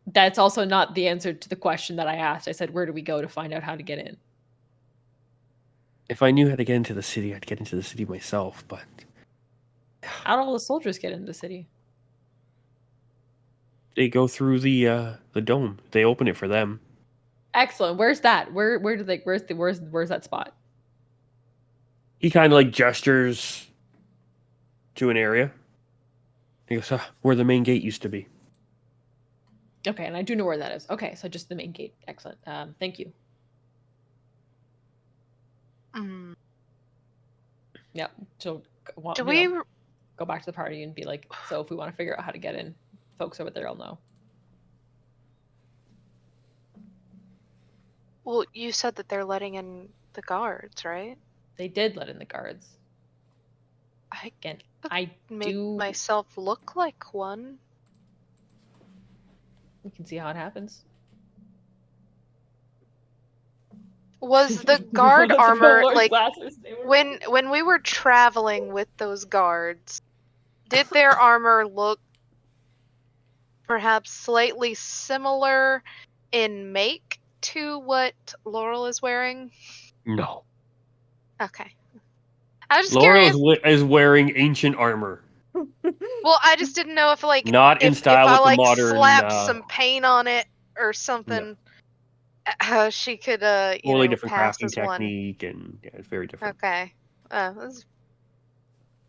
That's also not the answer to the question that I asked. I said, where do we go to find out how to get in? If I knew how to get into the city, I'd get into the city myself, but How do all the soldiers get into the city? they go through the dome. They open it for them. Excellent. Where's that? Where do they? Where's that spot? He kind of like gestures to an area. He goes, where the main gate used to be. Okay, and I do know where that is. Okay, so just the main gate. Excellent. Thank you. Yep. So Do we? Go back to the party and be like, so if we want to figure out how to get in, folks over there will know. Well, you said that they're letting in the guards, right? They did let in the guards. I Again, I make do. myself look like one. We can see how it happens. Was the guard armor like glasses, when we were traveling with those guards? Did their armor look perhaps slightly similar in make to what Laurel is wearing? No. Okay. I was just Laurel curious. is wearing ancient armor. Well, I just didn't know if like Not in if style I with the like modern. slapped some paint on it or something, she could Totally different pass crafting as one. technique, and yeah, it's very different. Okay.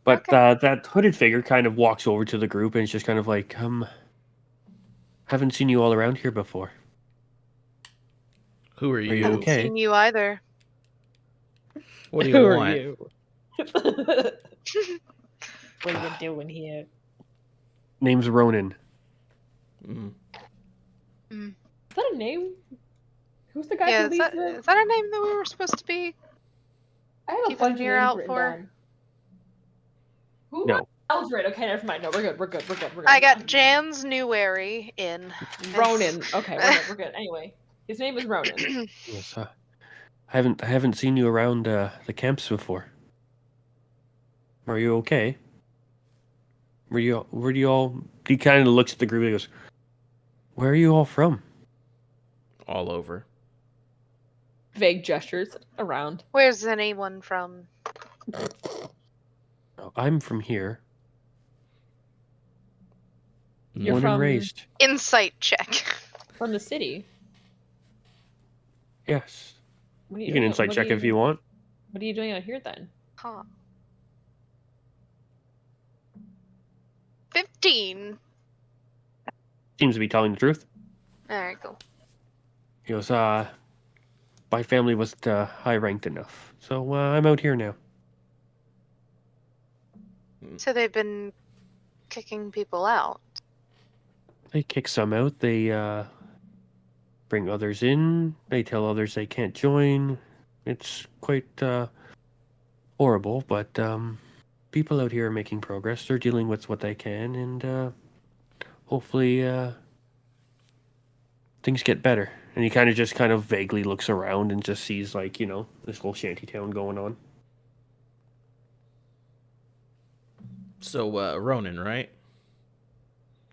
But okay. that hooded figure kind of walks over to the group and it's just kind of like, haven't seen you all around here before. Who are you you? Haven't okay? seen you either. What do Who you are want? you? What are you doing here? Name's Ronan. Mm. Is that a name? Who's the guy Yeah, who leads the... is that a name that we were supposed to be? I have a keeping bunch an of ear names out written for? down. Who? No. Eldred. Okay, never mind. No, we're good. We're good. We're good. We're good. I got Jan's Newary in. Ronan. Okay, we're good. Anyway, his name is Ronan. Yes, I haven't seen you around the camps before. Are you okay? Where do you all? He kind of looks at the group and goes, "Where are you all from?" All over. Vague gestures around. Where's anyone from? Oh, I'm from here. You're Born from and raised. Insight check. From the city. Yes. What are You can insight check if you want. What are you doing out here then? Huh. 15. Seems to be telling the truth. Alright, cool. He goes, my family wasn't high ranked enough, so I'm out here now. So they've been kicking people out. They kick some out. They bring others in. They tell others they can't join. It's quite horrible, but people out here are making progress. They're dealing with what they can, and hopefully things get better. And he kind of vaguely looks around and just sees, like, this little shanty town going on. So, Ronan, right?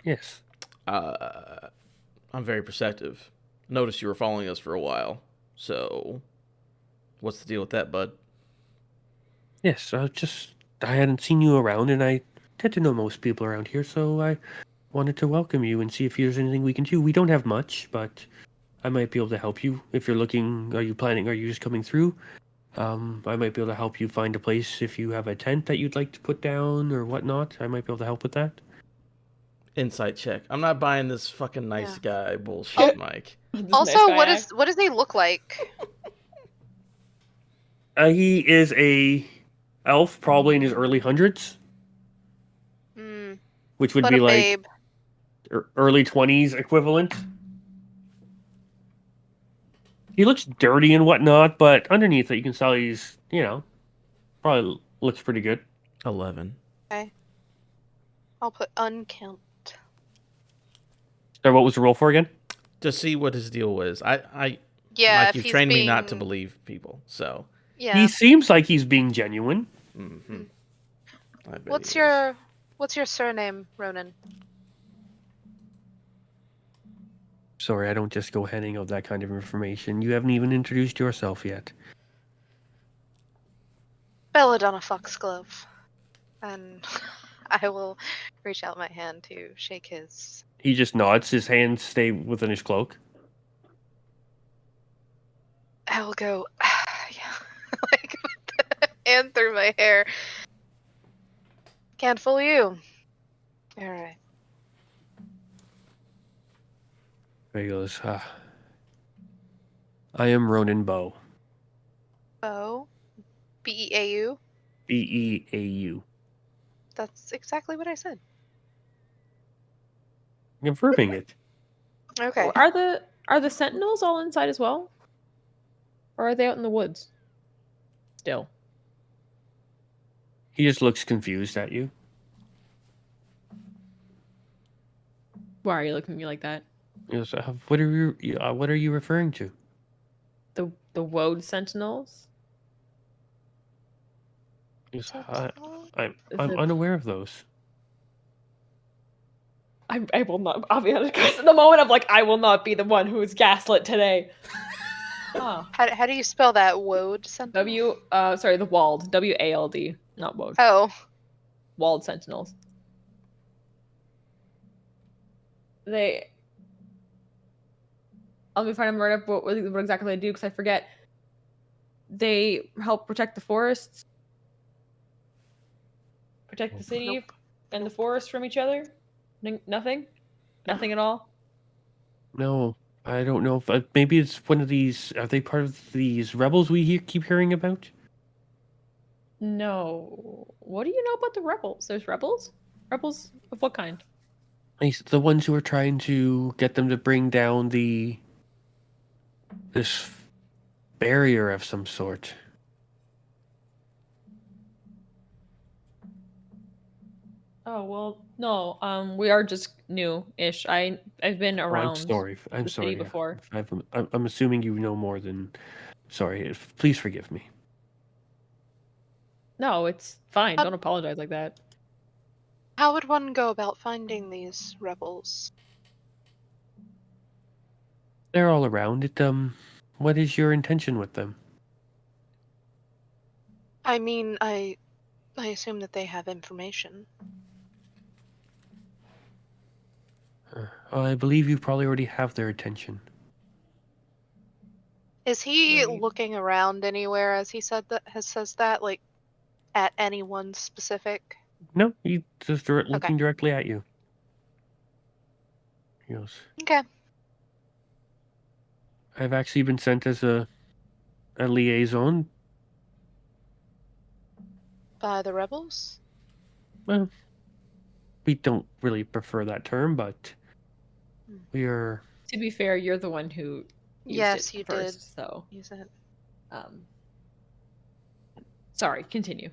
Yes. I'm very perceptive. Noticed you were following us for a while. So, what's the deal with that, bud? Yes, I hadn't seen you around, and I tend to know most people around here, so I wanted to welcome you and see if there's anything we can do. We don't have much, but I might be able to help you. If you're looking, are you just coming through? I might be able to help you find a place if you have a tent that you'd like to put down or whatnot. I might be able to help with that. Insight check. I'm not buying this fucking nice guy bullshit, Mike. Also, what does he look like? He is a elf, probably in his early hundreds, which would But be a like babe. early 20s equivalent. He looks dirty and whatnot, but underneath it, you can tell he's, probably looks pretty good. 11. Okay. I'll put unkempt. So what was the roll for again? To see what his deal was. I Yeah, like if you've he's trained me being... not to believe people, so. Yeah. He seems like he's being genuine. Mm-hmm. I bet What's he is. your surname, Ronan? Sorry, I don't just go handing out that kind of information. You haven't even introduced yourself yet. Belladonna Foxglove. And I will reach out my hand to shake his. He just nods. His hands stay within his cloak. I will go, yeah, like, with the hand through my hair. Can't fool you. Alright. He goes, I am Ronan Bow. Beau. Beau. Beau. That's exactly what I said. Confirming it. Okay. Are the sentinels all inside as well? Or are they out in the woods? Still. He just looks confused at you. Why are you looking at me like that? He goes, what are you referring to? The woad sentinels? He goes, Sentinel? I'm The- unaware of those. I will not. I'll be honest, guys. In the moment of like, I will not be the one who is gaslit today. Ah, How do you spell that? Woad Sentinel? the walled. WALD, not woad. Oh. Walled sentinels. They. Let me find them right up what exactly they do because I forget. They help protect the forests, protect the city Nope. and the forest from each other. Nothing at all. No, I don't know if maybe it's one of these. Are they part of these rebels we keep hearing about? No. What do you know about the rebels? There's rebels? Rebels of what kind? The ones who are trying to get them to bring down this barrier of some sort. Oh well, no. We are just new-ish. I've been Oh, around I'm sorry. I'm the city sorry. before. I'm assuming you know more than. Sorry. Please forgive me. No, it's fine. Don't apologize like that. How would one go about finding these rebels? They're all around. What is your intention with them? I mean, I assume that they have information. I believe you probably already have their attention. Is he Right. looking around anywhere as he says that, like at anyone specific? No, he's just Okay. looking directly at you. He goes, Okay. I've actually been sent as a liaison. By the rebels? Well, we don't really prefer that term, but we are. To be fair, you're the one who used Yes, it you first, did. so Use it. sorry, continue.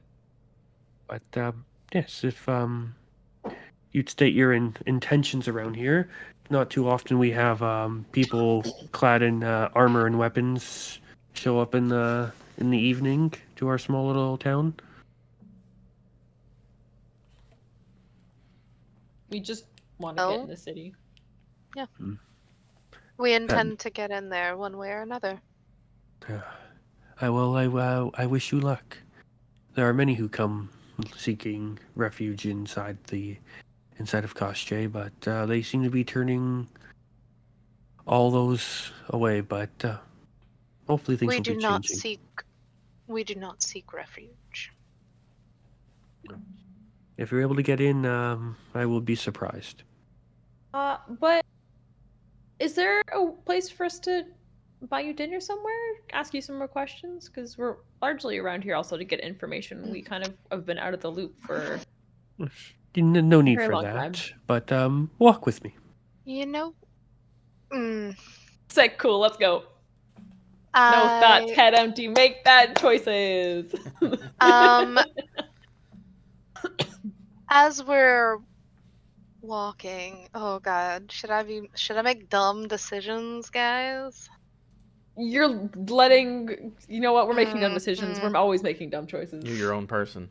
But yes, if you'd state your intentions around here. Not too often we have people clad in armor and weapons show up in the evening to our small little town. We just want to get in the city. Yeah. Hmm. We intend to get in there one way or another. I wish you luck. There are many who come seeking refuge inside of Koschei, but they seem to be turning all those away. But hopefully things will be changing. We do not seek refuge. If you're able to get in, I will be surprised. But is there a place for us to buy you dinner somewhere? Ask you some more questions? Because we're largely around here also to get information. We kind of have been out of the loop for No need very for long that. time. But walk with me. You know, Say, cool, let's go. No I thoughts, head empty. Make bad choices. As we're walking, oh god, should I make dumb decisions, guys? You're letting. You know what? We're making dumb decisions. Mhm. We're always making dumb choices. You're your own person.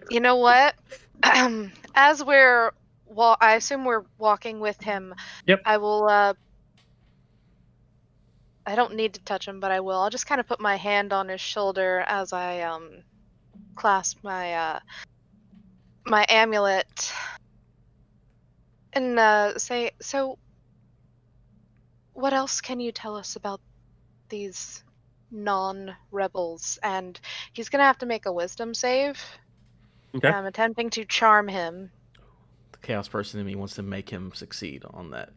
You know what? As we're I assume we're walking with him. Yep. I will I don't need to touch him, but I will. I'll just kind of put my hand on his shoulder as I clasp my my amulet and say, "So, what else can you tell us about these non-rebels?" And he's gonna have to make a wisdom save. Okay. I'm attempting to charm him. The chaos person in me wants to make him succeed on that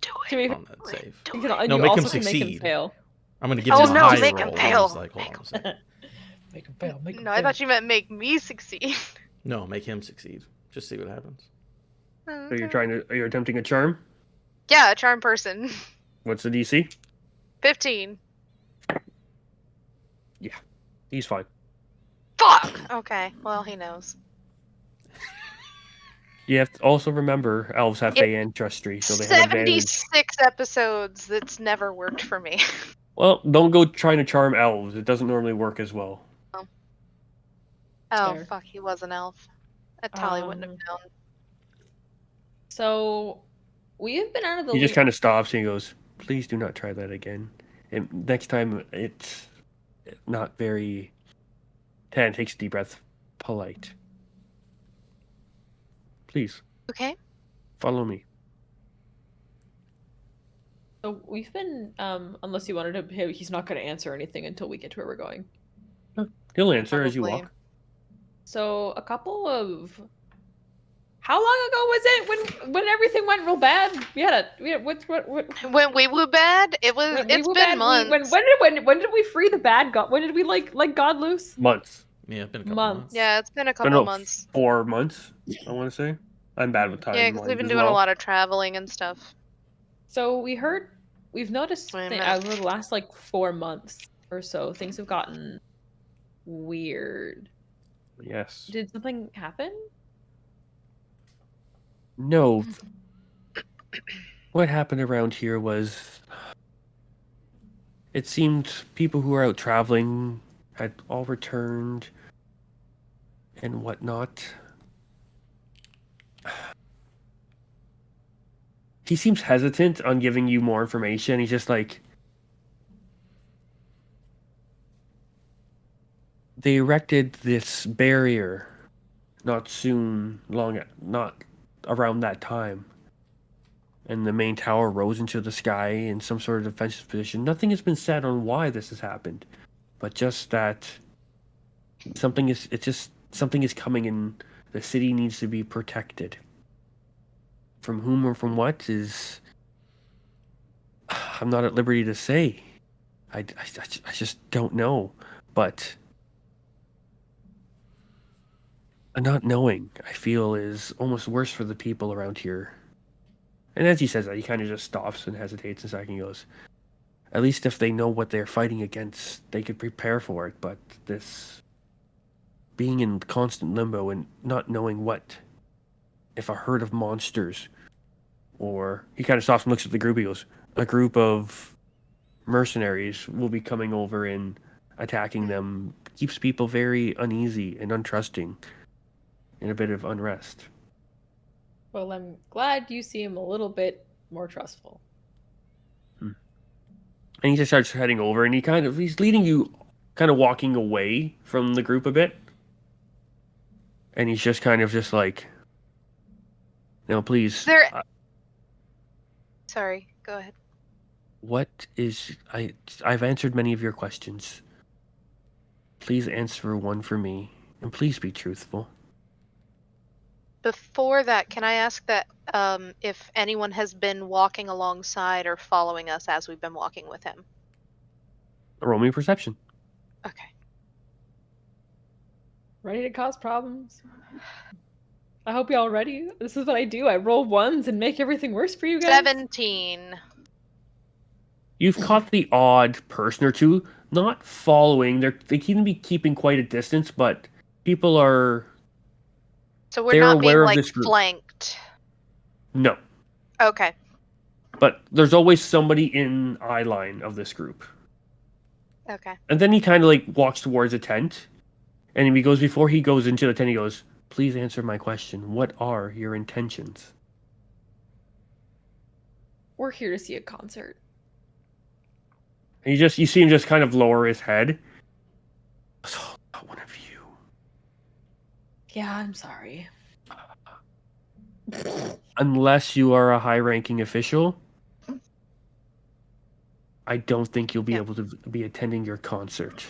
Do To it. be, on that save. you can, and No, you make him also can make him succeed. fail. I'm gonna give Oh, him a no, high make roll. him And fail. he's like, hold on a second. Make him fail. Make him No, fail. I thought you meant make me succeed. No, make him succeed. Just see what happens. So you're attempting a charm? Yeah, a charm person. What's the DC? 15. He's fine. Fuck! Okay, well, he knows. You have to also remember elves have Fey ancestry, so they have advantage. 76 episodes, that's never worked for me. Well, don't go trying to charm elves. It doesn't normally work as well. Oh, Fair. fuck, he was an elf. Tali wouldn't have known. So, we have been out of the He just loop. kind of stops and he goes, "Please do not try that again. And next time, it's not very." Tan takes a deep breath. Polite. Please Okay. follow me. So we've been, unless you wanted to, he's not going to answer anything until we get to where we're going. He'll answer as you Probably. walk. So a couple of, how long ago was it when everything went real bad? We had what When we were bad, it's been months. When did we free the bad god? When did we like God loose? Months. Yeah, it's been a couple Months. months. Yeah, it's been a No, couple no, months. 4 months. I want to say. I'm bad with time. Yeah, because we've been doing a lot of traveling and stuff. So we've noticed Wait a that minute. over the last like 4 months or so, things have gotten weird. Yes. Did something happen? No. What happened around here was, it seemed people who were out traveling had all returned and whatnot. He seems hesitant on giving you more information. He's just like, they erected this barrier not around that time. And the main tower rose into the sky in some sort of defensive position. Nothing has been said on why this has happened, but just that something is coming and the city needs to be protected. From whom or from what is, I'm not at liberty to say. I just don't know, but not knowing, I feel, is almost worse for the people around here. And as he says that, he kind of just stops and hesitates a second. He goes, at least if they know what they're fighting against, they could prepare for it. But this being in constant limbo and not knowing what, if a herd of monsters, or he kind of stops and looks at the group. He goes, a group of mercenaries will be coming over and attacking them, keeps people very uneasy and untrusting, and a bit of unrest. Well, I'm glad you seem a little bit more trustful. And he just starts heading over, and he's leading you, kind of walking away from the group a bit. And he's just kind of just like, no, please. Sorry, go ahead. What is I've answered many of your questions. Please answer one for me, and please be truthful. Before that, can I ask that if anyone has been walking alongside or following us as we've been walking with him? Roll me perception. Okay. Ready to cause problems? I hope y'all ready. This is what I do. I roll ones and make everything worse for you guys. 17. You've caught the odd person or two, not following. They can be keeping quite a distance, but people are. So we're They're not being aware of like this group. flanked. No, Okay. but there's always somebody in eye line of this group. Okay. And then he kind of like walks towards a tent, and before he goes into the tent, he goes, "Please answer my question. What are your intentions?" We're here to see a concert. And you see him just kind of lower his head. So, not one of you. Yeah, I'm sorry. Unless you are a high-ranking official, I don't think you'll be able to be attending your concert.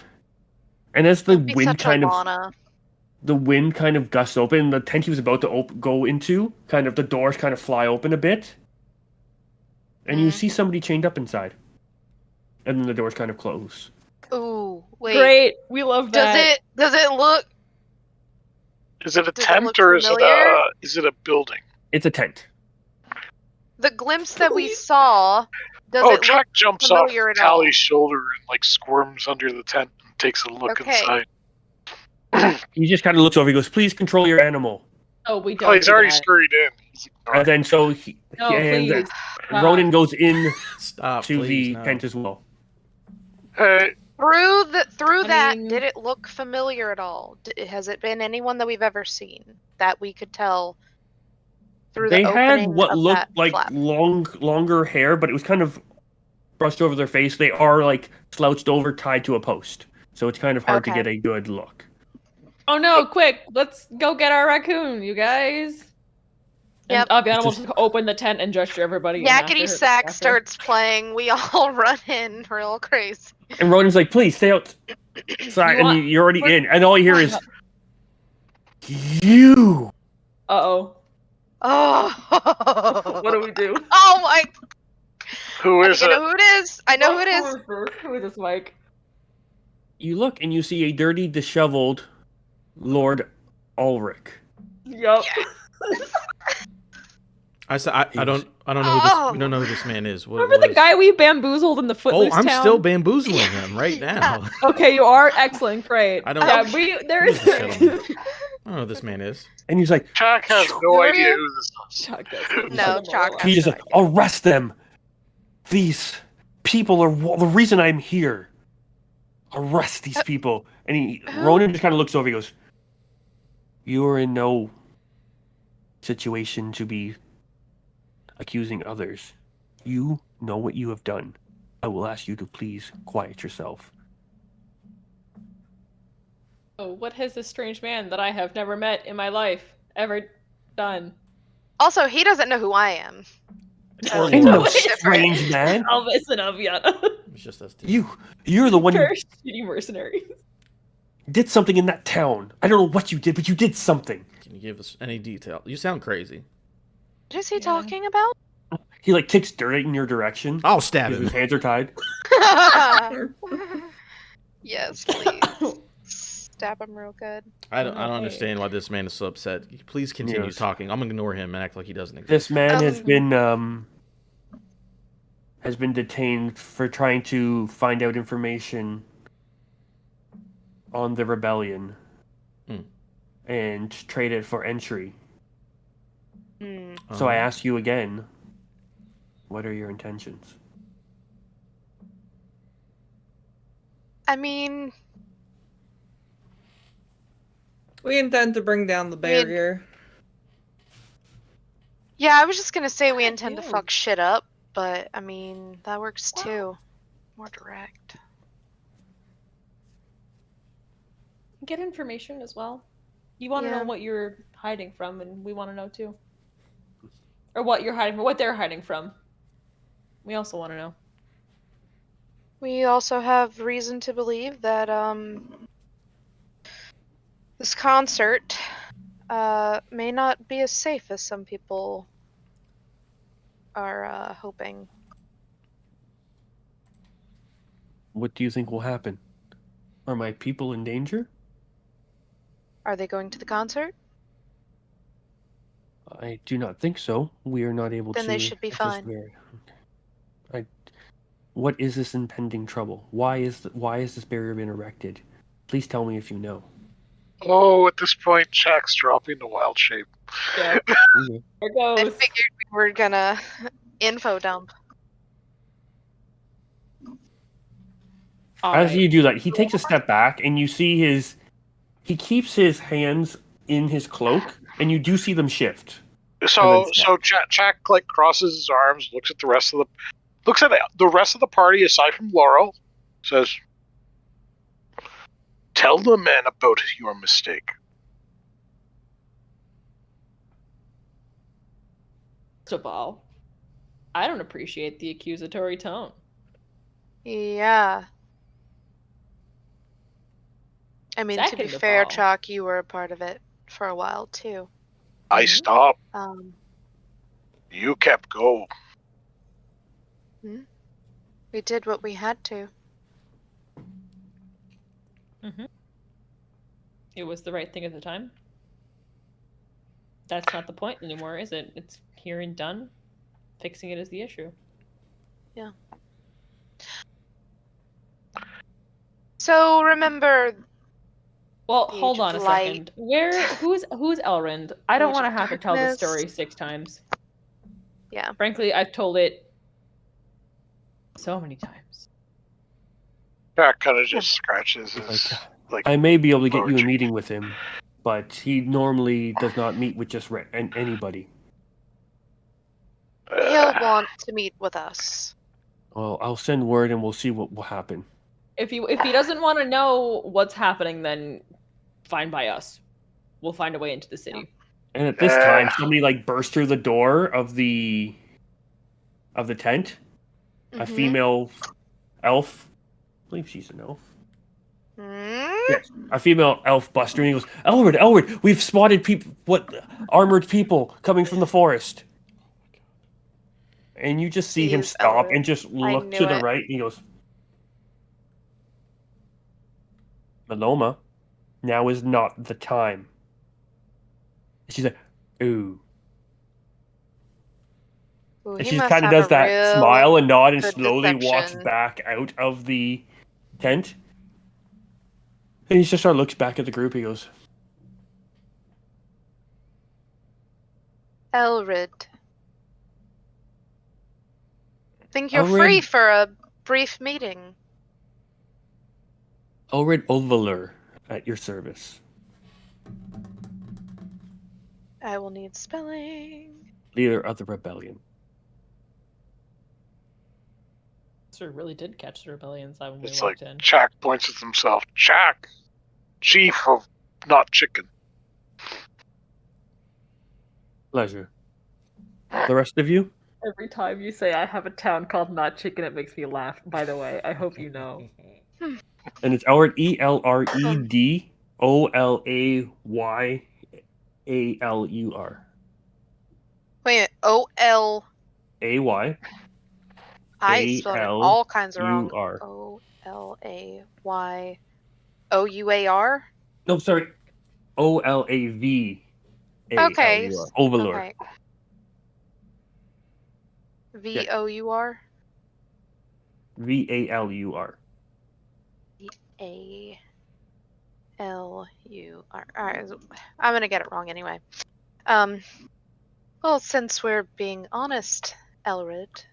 And as the Don't be wind such a Lana. gusts open, the tent he was about to go into, the doors kind of fly open a bit, and you see somebody chained up inside. And then the doors kind of close. Ooh, wait. Great, we love that. Does it look? Is it a Does it tent look or familiar? is it a building? It's a tent. The glimpse that we saw. Chuck jumps off familiar at Tally's all? shoulder and like squirms under the tent and takes a look Okay. inside. He just kind of looks over. He goes, "Please control your animal." Oh, we don't. Oh, he's do already that. scurried in. And then please. Ronan goes in Stop, to please, the no. tent as well. Through I that, mean- did it look familiar at all? Has it been anyone that we've ever seen that we could tell through They the had opening what of looked that like flap? longer hair, but it was kind of brushed over their face. They are like slouched over, tied to a post, so it's kind of hard to Okay. get a good look. Oh no, quick, let's go get our raccoon, you guys. Yep. And Aviana will just open the tent and gesture everybody. in after Yakety her- sack after. starts playing. We all run in real crazy. And Ronan's like, "Please stay outside," you're already in, and all you hear is, "You." Oh. What do we do? Oh my! Who I is think I it? know who it is. I know who it is. Who is this, Mike? You look and you see a dirty, disheveled Lord Ulrich. Yup. I don't know who this. We don't know who this man is. Remember the guy we bamboozled in the Oh, Footloose I'm town? still bamboozling him right now. Okay, you are excellent, great. I don't- Yeah, there's. Who's this gentleman? I don't know who this man is. And he's like, Chuck has no idea who this is. Chuck doesn't. No, Chuck. he just like, "Arrest them. These people are the reason I'm here. Arrest these people." And Ronan just kind of looks over. He goes, "You are in no situation to be accusing others. You know what you have done. I will ask you to please quiet yourself." Oh, what has this strange man that I have never met in my life ever done? Also, he doesn't know who I am. So Ain't no totally different. strange man. Elvis and Aviana. It's just us two. You're the one who Very shitty mercenaries. did something in that town. I don't know what you did, but you did something. Can you give us any detail? You sound crazy. What is he talking about? He like kicks dirt in your direction. I'll stab His him. hands are tied. Yes, please. Stab him real good. I don't understand why this man is so upset. Please continue Yes. talking. I'm gonna ignore him and act like he doesn't exist. This man has been detained for trying to find out information on the rebellion and trade it for entry. So I ask you again, what are your intentions? I mean, We intend to bring down the barrier. yeah, I was just gonna say we intend to fuck shit up, but I mean, that works too. More direct. Get information as well. You want to Yeah. know what you're hiding from, and we want to know too. Or what you're hiding from, what they're hiding from. We also want to know. We also have reason to believe that this concert may not be as safe as some people are hoping. What do you think will happen? Are my people in danger? Are they going to the concert? I do not think so. We are not able Then to. they should be access fine. the area. Okay. What is this impending trouble? Why is this barrier been erected? Please tell me if you know. Oh, at this point, Jack's dropping the wild shape. Yeah. Okay. There I goes. figured we were gonna info dump. All As right. you do that, he takes a step back, and you see he keeps his hands in his cloak, and you do see them shift. So Jack like crosses his arms, looks at the rest of the party aside from Laurel, says, "Tell the men about your mistake." First of all, I don't appreciate the accusatory tone. Yeah. I mean, to be Second of fair, all- Chalk, you were a part of it for a while too. I Mhm. stopped. Um, You kept go. we did what we had to. It was the right thing at the time. That's not the point anymore, is it? It's here and done. Fixing it is the issue. So remember, Well, The hold Age of on a Light. second. Who's Elrond? I don't Age want to of have to tell this Darkness. story 6 times. Yeah. Frankly, I've told it so many times. Jack kind of just scratches He's his like, I may be able to get lower you a cheek. meeting with him, but he normally does not meet with just anybody. He'll want to meet with us. Well, I'll send word, and we'll see what will happen. If he doesn't want to know what's happening, then fine by us. We'll find a way into the city. And at this time, somebody like burst through the door of the tent. A Mhm. female elf. I believe she's an elf. Mm? Yes, a female elf busts through and he goes, Elward, we've spotted armored people coming from the forest. And you just see him Jeez, stop Elwood. and just I look knew to the it. right, and he goes, Maloma, now is not the time. She's like, ooh. Ooh, And he she must kind of have does a that real smile and nod and good slowly walks deception. back out of the tent. And he just sort of looks back at the group. He goes, Elrid. Think you're Elrid? free for a brief meeting. Elrid Olvalur at your service. I will need spelling. Leader of the rebellion. Sir really did catch the rebellion side when we It's like walked in. Jack points at himself. Jack, chief of not chicken. Pleasure. The rest of you? Every time you say I have a town called Not Chicken, it makes me laugh. By the way, I hope you know. And it's Elred, ELREDOLAYALUR. Wait, O-L... AY. I spelled it all kinds of wrong. ALUR. O-L-A-Y... O-U-A-R? No, sorry. OLAVALUR. Okay. Overlord. Okay. V-O-U-R? VALUR. A-L-U-R. Alright, I'm gonna get it wrong anyway. Well, since we're being honest, Elrid,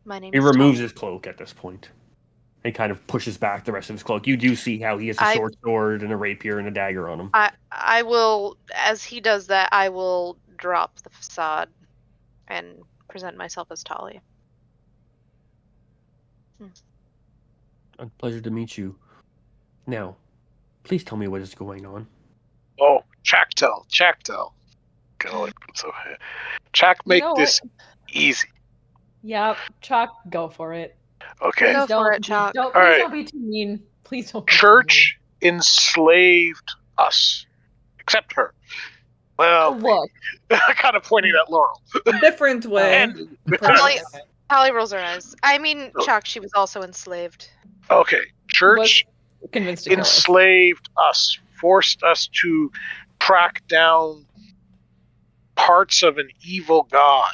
my name He is removes Tali. his cloak at this point. He kind of pushes back the rest of his cloak. You do see how he has a short sword and a rapier and a dagger on him. I will, as he does that, I will drop the facade and present myself as Tali. A pleasure to meet you. Now, please tell me what is going on. Oh, Chactel. Kind of like so. Jack, make know this easy. Yep, Chalk, go for it. Okay. Go for it, Chalk. Please right. don't be too mean. Please don't be too Church enslaved us, except her. Well, mean. Look, kind of pointing at Laurel. Different way. And Tali, perhaps. Tali rolls her eyes. I mean, Chalk, she was also enslaved. okay, church was convinced to kill us. enslaved us, forced us to track down parts of an evil god.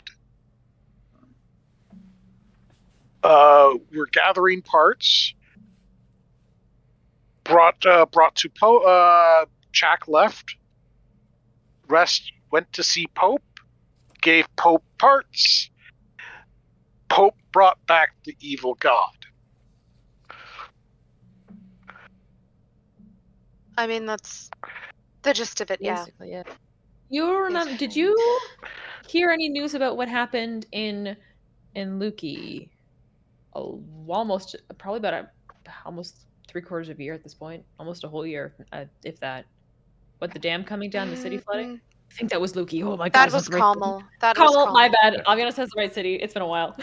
We're gathering parts. Brought to Pope. Jack left. Rest went to see Pope. Gave Pope parts. Pope brought back the evil god. I mean, that's the gist of it, yeah. Basically, yeah. You remember? Did you hear any news about what happened in Lukey? Almost, probably about almost 3/4 of a year at this point, almost a whole year, if that. What, the dam coming down, the city flooding? I think that was Lukey. Oh my god, That was Carmel. My bad. Aviana says the right city. It's been a while.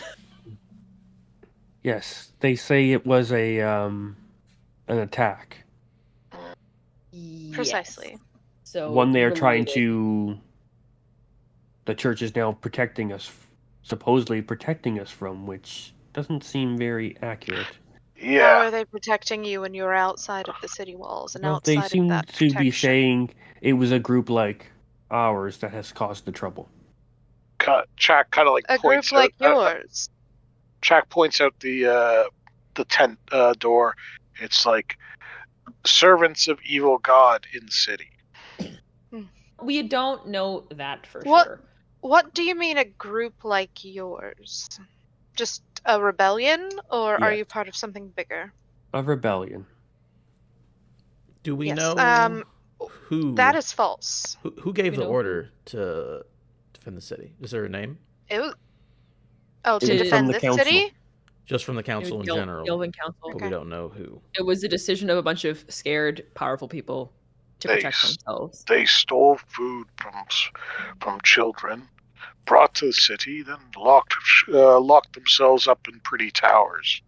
Yes, they say it was an attack. Precisely. Yes. So One they are trying related. to. The church is now protecting us, supposedly protecting us from, which doesn't seem very accurate. How Yeah. are they protecting you when you're outside of the city walls and Well, outside they of seem that to be protection? saying it was a group like ours that has caused the trouble. Jack kind of like A points group like out. yours. Jack points out the tent door. It's like servants of evil god in the city. We don't know that for What? sure. What do you mean a group like yours? Just a rebellion, or are Yes. you part of something bigger? A rebellion. Do we Yes. know who That is false. who gave We the know order to defend the city? Is there a name? It was. It Oh, to was from defend the this council. city? Just from the council in general, Gilvan Council. but we don't know who. It was a decision of a bunch of scared, powerful people to They protect themselves. They stole food from children, brought to the city, then locked themselves up in pretty towers.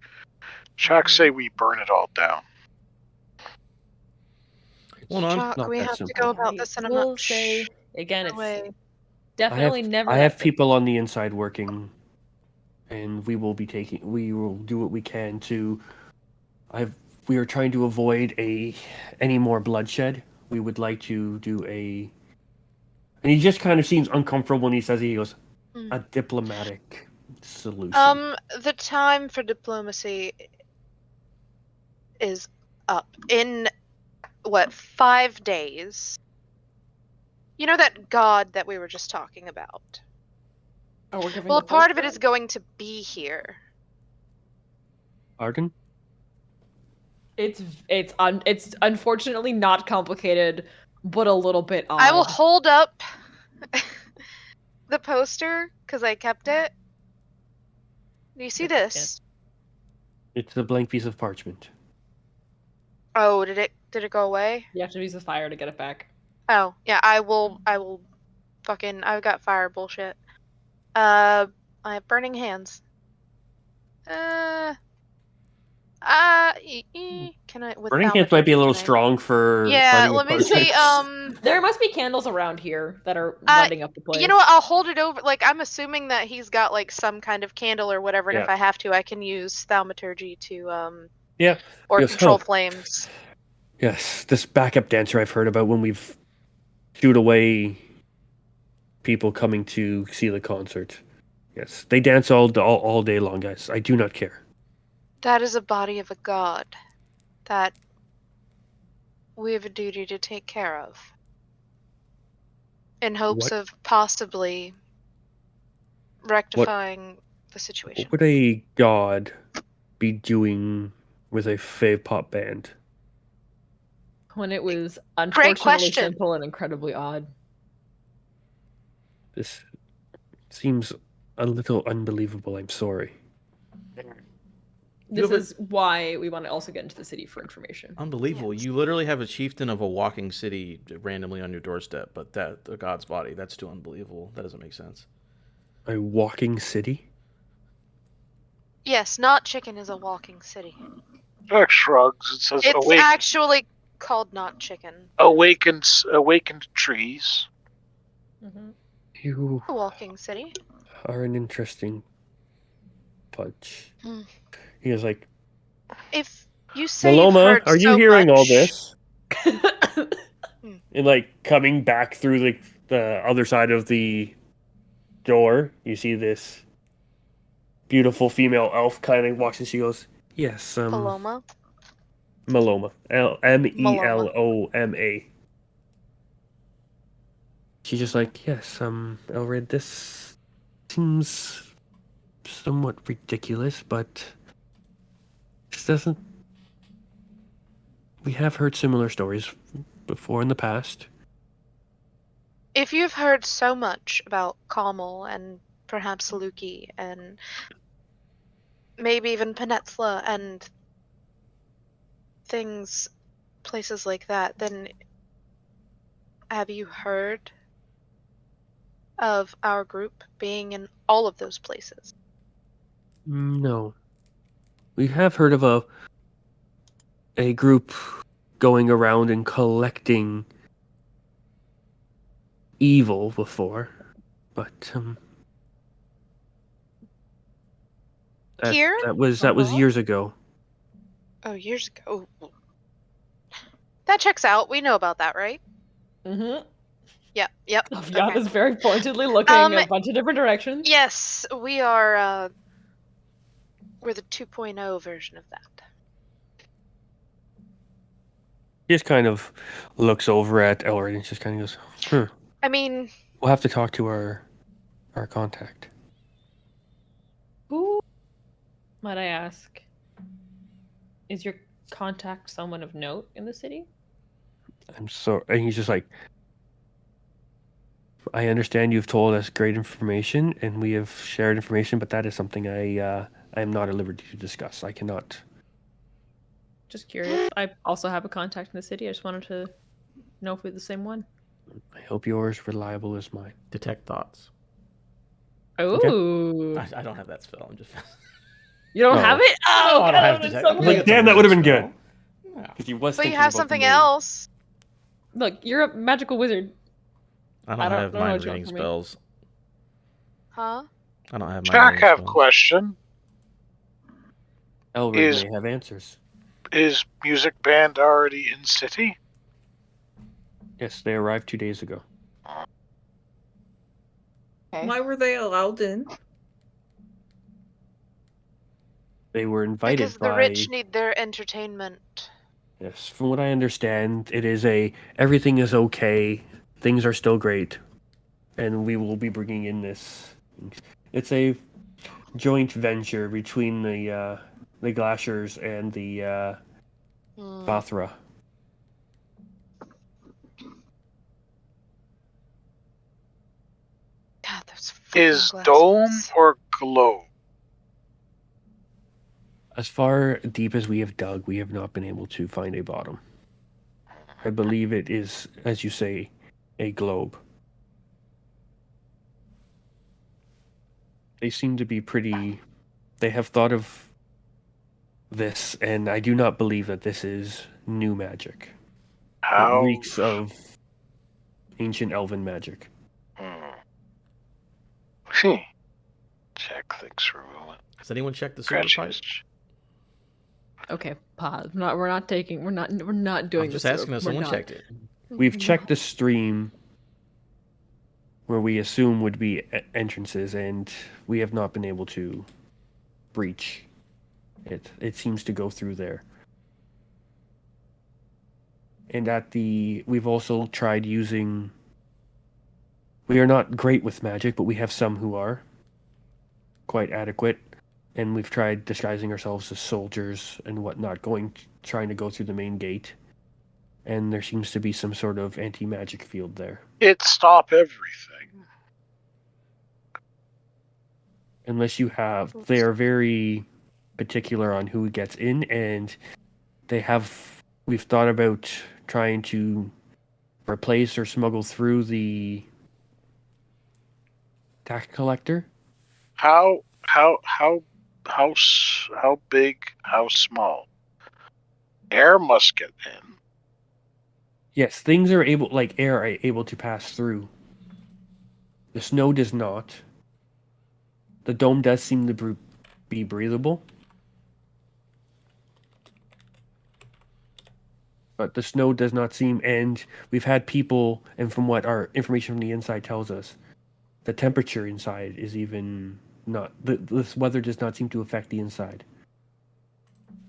Jack say we burn it all down. Well, no, Chuck, not we that have to simple. go about this in a We'll much say again, it's way. definitely never. I have that people on the inside working, and we will do what we can to. We are trying to avoid any more bloodshed. We would like to do and he just kind of seems uncomfortable when he says it. He goes, a diplomatic solution. The time for diplomacy is up. In, 5 days? You know that god that we were just talking about? Oh, we're giving Well, a the part full of it is going to be here. Pardon? It's unfortunately not complicated, but a little bit odd. I will hold up the poster because I kept it. Do you see this? It's a blank piece of parchment. Oh, did it go away? You have to use the fire to get it back. Oh, yeah, I will fucking, I've got fire bullshit. I have burning hands. Can I, with Burning hands might be a little thaumaturgy, can I- strong for. Yeah, lighting a let me parchment. see, There must be candles around here that are lighting up the place. you know what, I'll hold it over, like, I'm assuming that he's got, like, some kind of candle or whatever, and if Yeah. I have to, I can use thaumaturgy to, Yeah. or Yes, control oh. flames. Yes, this backup dancer I've heard about when we've shoot away people coming to see the concert. Yes, they dance all day long, guys. I do not care. That is a body of a god that we have a duty to take care of. In hopes What- of possibly rectifying the situation. What would a god be doing with a fave pop band? When it was unfortunately question. simple and incredibly odd. This seems a little unbelievable. I'm sorry. This is why we want to also get into the city for information. Unbelievable. You literally have a chieftain of a walking city randomly on your doorstep, but the god's body, that's too unbelievable. That doesn't make sense. A walking city? Yes, Not Chicken is a walking city. Jack shrugs and says, It's actually called Not Chicken. awakened trees. Mm-hmm. You A walking city. are an interesting bunch. Hmm. He was like, If you say you've Maloma, heard are you so hearing all much- this? And like coming back through the other side of the door, you see this beautiful female elf kind of walks and she goes, "Yes, Paloma. Meloma. Meloma. She's just like, yes, Elred, this seems somewhat ridiculous, but this doesn't. We have heard similar stories before in the past. If you've heard so much about Kamal and perhaps Luki and maybe even Peninsula and things, places like that, then have you heard of our group being in all of those places? No. We have heard of a group going around and collecting evil before, but Here? that was years ago. Oh, years ago. That checks out. We know about that, right? Mm-hmm. Yep. Aviana's very pointedly looking a bunch of different directions. Yes, we are, we're the 2.0 version of that. He just kind of looks over at Elred and just kind of goes, I mean, we'll have to talk to our contact. Who, might I ask, is your contact someone of note in the city? I'm so, and he's just like, I understand you've told us great information and we have shared information, but that is something I am not at liberty to discuss. I cannot. Just curious. I also have a contact in the city. I just wanted to know if we're the same one. I hope yours is reliable as mine. Detect thoughts. Oh, I don't have that spell. I'm just. you don't No. have it? Oh, I don't God, have it's detect. so I think good. it's a Damn, that would have been wizard good. spell. Yeah. Because he was but you thinking have about the something name. else. Look, you're a magical wizard. I I don't don't have know mind what you want reading from me. spells. Huh? I don't have mind Jack, reading have spells. question. Elred Is- may have answers. Is music band already in city? Yes, they arrived 2 days ago. Okay. Why were they allowed in? They were invited Because by. the rich need their entertainment. Yes, from what I understand, it is everything is okay, things are still great, and we will be bringing in this. It's a joint venture between the Glaciers and the Hmm. Bathra. God, those Is freaking dome glass or globe? As far deep as we have dug, we have not been able to find a bottom. I believe it is, as you say, a globe. They seem to be pretty. They have thought of this, and I do not believe that this is new magic. How? It reeks of ancient elven magic. Check things for a moment. Has anyone checked the sewer pipe? Scratches. Okay, pause. We're not doing I'm just this. asking if We're someone not. checked it. We've checked the stream where we assume would be entrances, and we have not been able to breach it. It seems to go through there. And we've also tried using. We are not great with magic, but we have some who are quite adequate. And we've tried disguising ourselves as soldiers and whatnot, trying to go through the main gate. And there seems to be some sort of anti-magic field there. It stop everything. Unless you have, they are very particular on who gets in, and we've thought about trying to replace or smuggle through the tax collector. How big? How small? Air must get in. Yes, air are able to pass through. The snow does not. The dome does seem to be breathable. But the snow does not seem, and we've had people, and from what our information from the inside tells us, the temperature inside is even not this weather does not seem to affect the inside.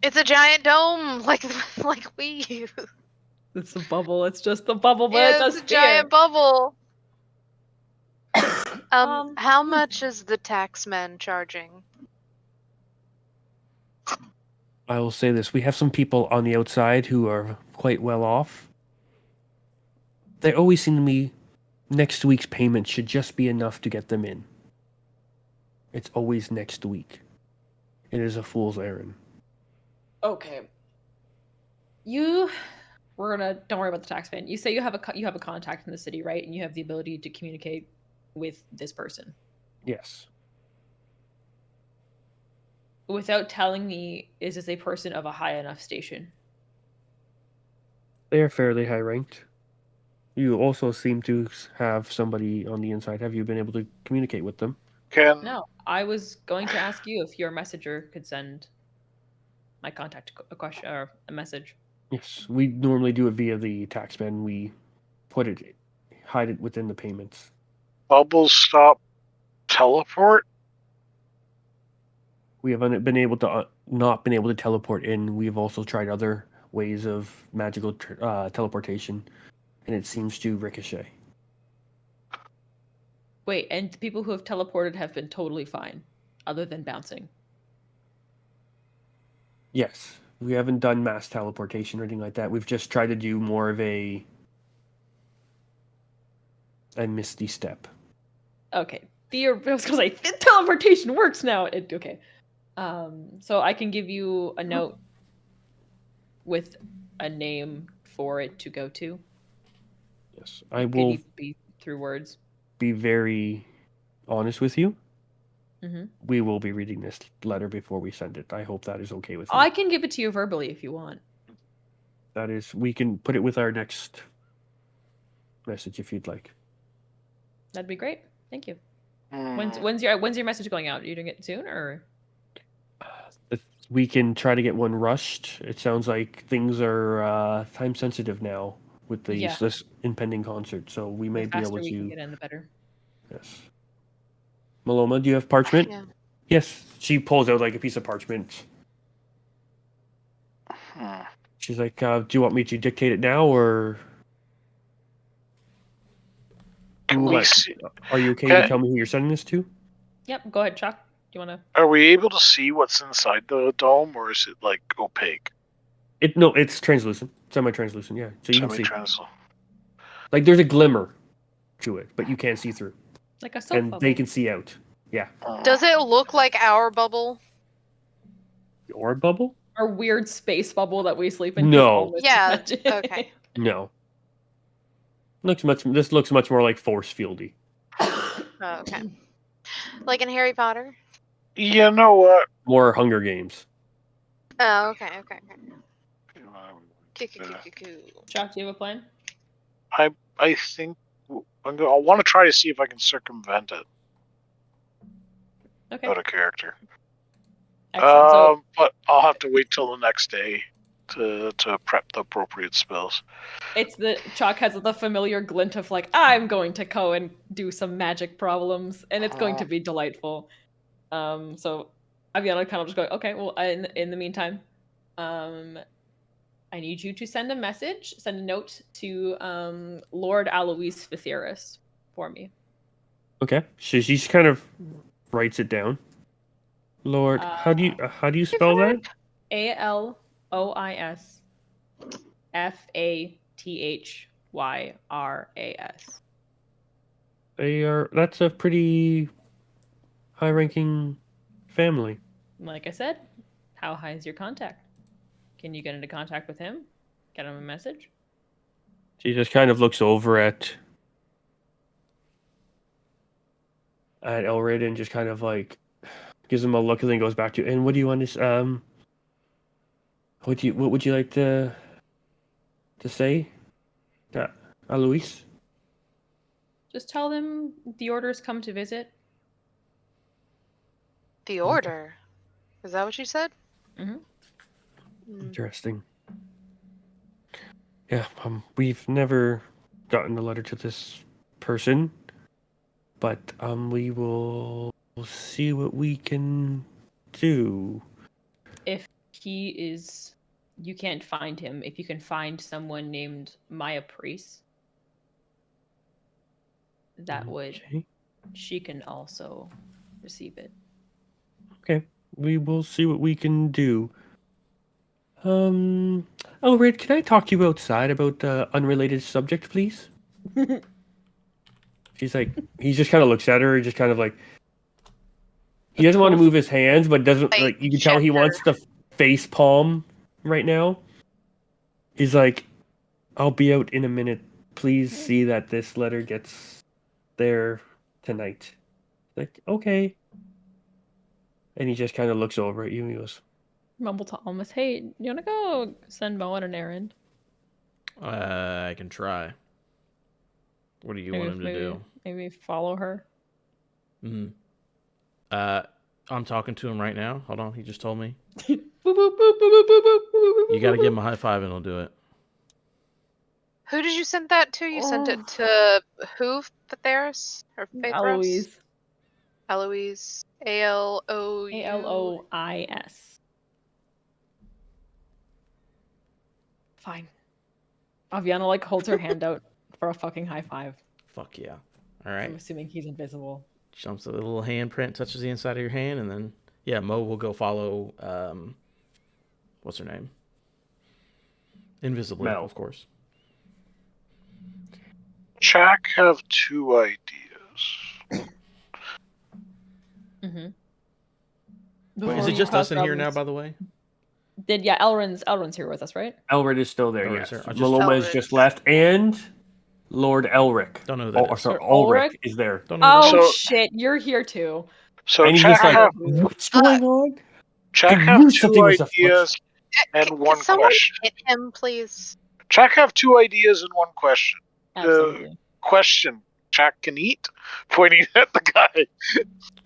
It's a giant dome, like we use. It's a bubble. It's just a bubble, but Yeah, it's it's a a giant sphere. bubble. Um, How much is the taxman charging? I will say this: we have some people on the outside who are quite well off. They always seem to me next week's payment should just be enough to get them in. It's always next week. It is a fool's errand. Okay. Don't worry about the tax man. You say you have a contact in the city, right? And you have the ability to communicate with this person. Yes. Without telling me, is this a person of a high enough station? They are fairly high ranked. You also seem to have somebody on the inside. Have you been able to communicate with them? No. I was going to ask you if your messenger could send my contact a question or a message. Yes. We normally do it via the taxman. We hide it within the payments. Bubbles stop teleport? We have been able to not been able to teleport in. We've also tried other ways of magical teleportation, and it seems to ricochet. Wait, and the people who have teleported have been totally fine, other than bouncing. Yes, we haven't done mass teleportation or anything like that. We've just tried to do more of a misty step. Okay. I was gonna say teleportation works now. Okay. So I can give you a note with a name for it to go to. Yes, I Could will you be through words? be very honest with you. Mm-hmm. We will be reading this letter before we send it. I hope that is okay with you. I can give it to you verbally if you want. That is, we can put it with our next message if you'd like. That'd be great. Thank you. Hmm. When's your message going out? Are you doing it soon or? We can try to get one rushed. It sounds like things are time sensitive now with Yeah. this impending concert, so we may The be able faster we can to. get in, the better. Yes. Maloma, do you have parchment? Yeah. Yes. She pulls out like a piece of parchment. Hmm. She's like, "Do you want me to dictate it now, or Can we see? are you okay to tell me who you're sending this to?" Yep. Go ahead, Chuck. Do you want to? Are we able to see what's inside the dome, or is it like opaque? It's translucent, semi-translucent. Yeah, so you can see. Semi-translucent. Like there's a glimmer to it, but you can't see through, Like a soap and bubble. they can see out. Yeah. Does it look like our bubble? The orb bubble? Our weird space bubble that we sleep in. 'Cause No. all this is Yeah, magic. okay. No. This looks much more like force fieldy. Oh, okay. Like in Harry Potter? You know what? More Hunger Games. Oh, okay. Cool. Chuck, do you have a plan? I think I want to try to see if I can circumvent it Okay. out of character. Excellent. So But I'll have to wait till the next day to prep the appropriate spells. it's Chuck has the familiar glint of like, I'm going to go and do some magic problems, and it's going to be delightful. So Aviana kind of just going, okay, well, in the meantime, I need you to send a note to Lord Alois Viserys for me. Okay. So she kind of writes it down. Lord, how do you spell that? ALOIS FATHYRAS. That's a pretty high-ranking family. Like I said, how high is your contact? Can you get into contact with him? Get him a message? She just kind of looks over at Elrid and just kind of like gives him a look and then goes back to, and what do you want to what would you like to say? Alois? Just tell them the order's come to visit. The order? Is that what you said? Mm-hmm. Interesting. Yeah, we've never gotten a letter to this person, but we will We'll see what we can do. If he is, you can't find him. If you can find someone named Maya Priest, that would, Okay. she can also receive it. Okay. We will see what we can do. Elred, can I talk to you outside about the unrelated subject, please? She's like, he just kind of looks at her, just kind of like, he doesn't want to move his hands, but doesn't, like, you can tell he wants the face palm right now. He's like, I'll be out in a minute. Please see that this letter gets there tonight. Like, okay. And he just kind of looks over at you and he goes, Mumble to Almas, hey, you want to go send Mo on an errand? I can try. What do you want him to do? Maybe follow her. Hmm. I'm talking to him right now. Hold on, he just told me. Boop, boop, boop, boop, boop, boop, boop, boop, You got to boop, give him a high five and he'll do it. Who did you send that to? You sent it to who? Theris or Faithros? Eloise. Eloise. A-L-O-U. Alois. Fine. Aviana like holds her hand out for a fucking high five. Fuck yeah. All right. I'm assuming he's invisible. Jumps a little handprint, touches the inside of your hand, and then yeah, Mo will go follow. What's her name? Invisibly, Mel. of course. Jack have two ideas. Mm-hmm. Wait, is it just us in here now? By the way, Elrond's here with us, right? Elred is still there, Elred's yes. here. Maloma has Elred. just left, and Lord Elric. Don't know who that is. Sorry, Ulrich? Ulrich is there. Don't know. Oh So- shit, you're here too. So And he's Jack just like, have what's going on? Jack I have knew two something was afoot. ideas and one Can someone question. hit him, please? Jack have two ideas and one question. Absolutely. Question: Jack can eat? Pointing at the guy.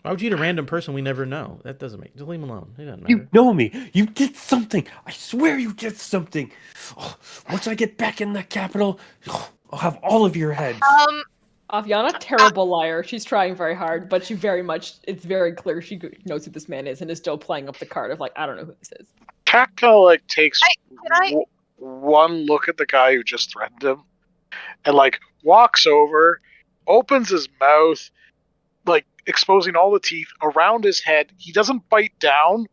Why would you eat a random person we never know? That doesn't make. Just leave him alone. It doesn't matter. You know me. You did something. I swear you did something. Oh, once I get back in the capital, I'll have all of your heads. Aviana, terrible liar. She's trying very hard, but it's very clear she knows who this man is and is still playing up the card of like, I don't know who this is. Jack kind of like takes I- one look at the guy who just threatened him, and like walks over, opens his mouth, like exposing all the teeth around his head. He doesn't bite down.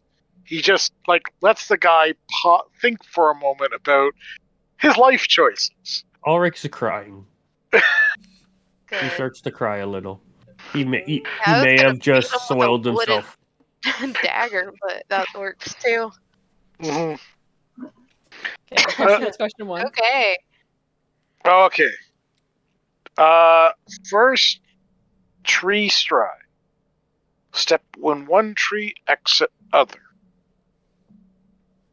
He just like lets the guy think for a moment about his life choices. Ulrich's crying. He Good. starts to cry a little. He may I was gonna have just beat him with a soiled wooden himself. dagger, but that works too. Mm-hmm. Okay, that's question one. Okay. Okay. First, tree stride. Step when one tree, exit other.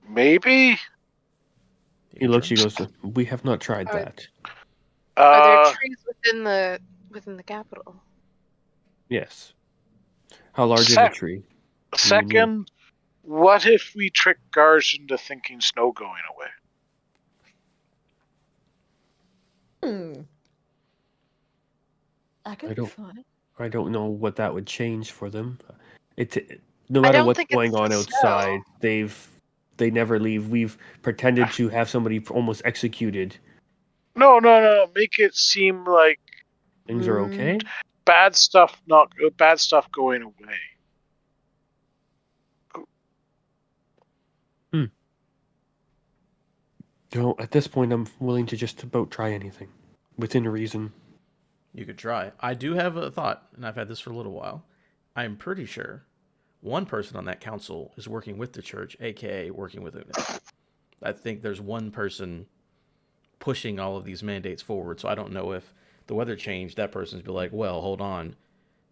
Maybe. He looks. He goes, "We have not tried Are- that." Are there trees within the capital? Yes. How large is a tree? Second, what if we trick guards into thinking snow going away? That could I be don't- fun. I don't know what that would change for them. No I matter don't what's think it's going the on snow. outside, they never leave. We've pretended to have somebody almost executed. No. Make it seem like Things are okay. bad stuff going away. At this point, I'm willing to just about try anything, within reason. You could try. I do have a thought, and I've had this for a little while. I'm pretty sure one person on that council is working with the church, aka working with Una. I think there's one person pushing all of these mandates forward, so I don't know if the weather changed, that person's be like, well, hold on,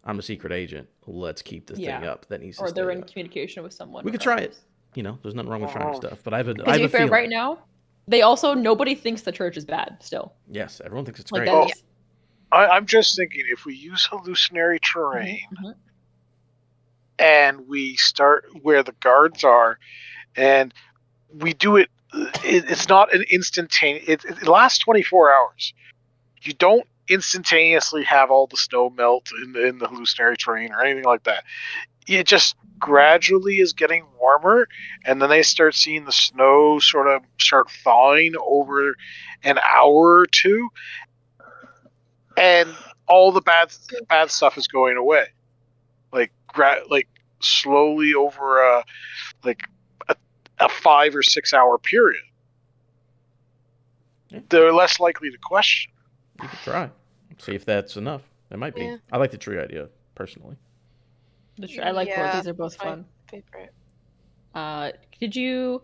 I'm a secret agent. Let's keep this thing up. That needs to Or stay they're in up. communication with someone. We could try it. You know, there's nothing wrong with trying stuff, but I have a To be fair, feeling. right now, nobody thinks the church is bad still. Yes, everyone thinks it's Like great. that is- I'm just thinking if we use hallucinatory terrain Mhm. and we start where the guards are, and we do it's not an instantaneous. It lasts 24 hours. You don't instantaneously have all the snow melt in the hallucinatory terrain or anything like that. It just gradually is getting warmer, and then they start seeing the snow sort of start thawing over an hour or two, and all the bad stuff is going away, like slowly over a 5 or 6 hour period. Yeah. They're less likely to question. You could try. See if that's enough. It might be. Yeah. I like the tree idea, personally. I like both. Yeah, These are both that's my fun. favorite. Did you?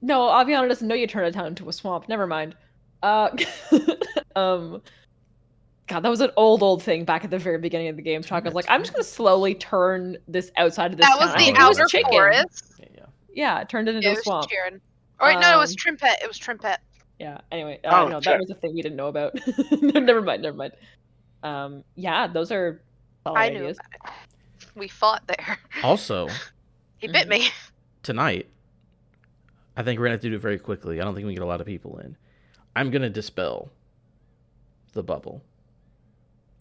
No, Aviana doesn't know you turned a town into a swamp. Never mind. Um, God, that was an old thing back at the very beginning of the game. Chalk was like, I'm just gonna slowly turn this outside of this That town. was I the think it was outer chicken. forest. Yeah. Yeah, it turned it into It a was swamp. Chiron. Or wait, no, it was Um, Trimpet. It was Trimpet. Yeah. Anyway, Oh, no, shit. that was a thing we didn't know about. Never mind. Yeah, those are solid I knew ideas. about it. We fought there. Also, He bit me. tonight, I think we're going to have to do it very quickly. I don't think we can get a lot of people in. I'm going to dispel the bubble.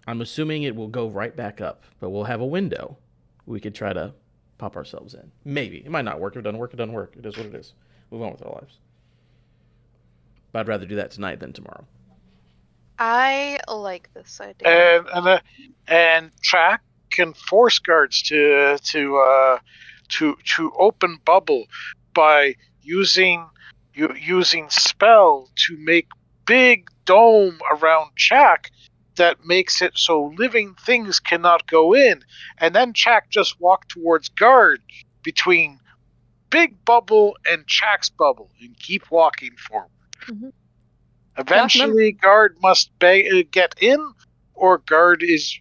I'm assuming it will go right back up, but we'll have a window. We could try to pop ourselves in. Maybe. It might not work. If it doesn't work, it doesn't work. It is what it is. Move on with our lives. But I'd rather do that tonight than tomorrow. I like this idea. And track can force guards to open bubble by using spell to make big dome around Chak that makes it so living things cannot go in, and then Chak just walk towards guard between big bubble and Chak's bubble and keep walking forward. Mhm. Eventually, guard must get in, or guard is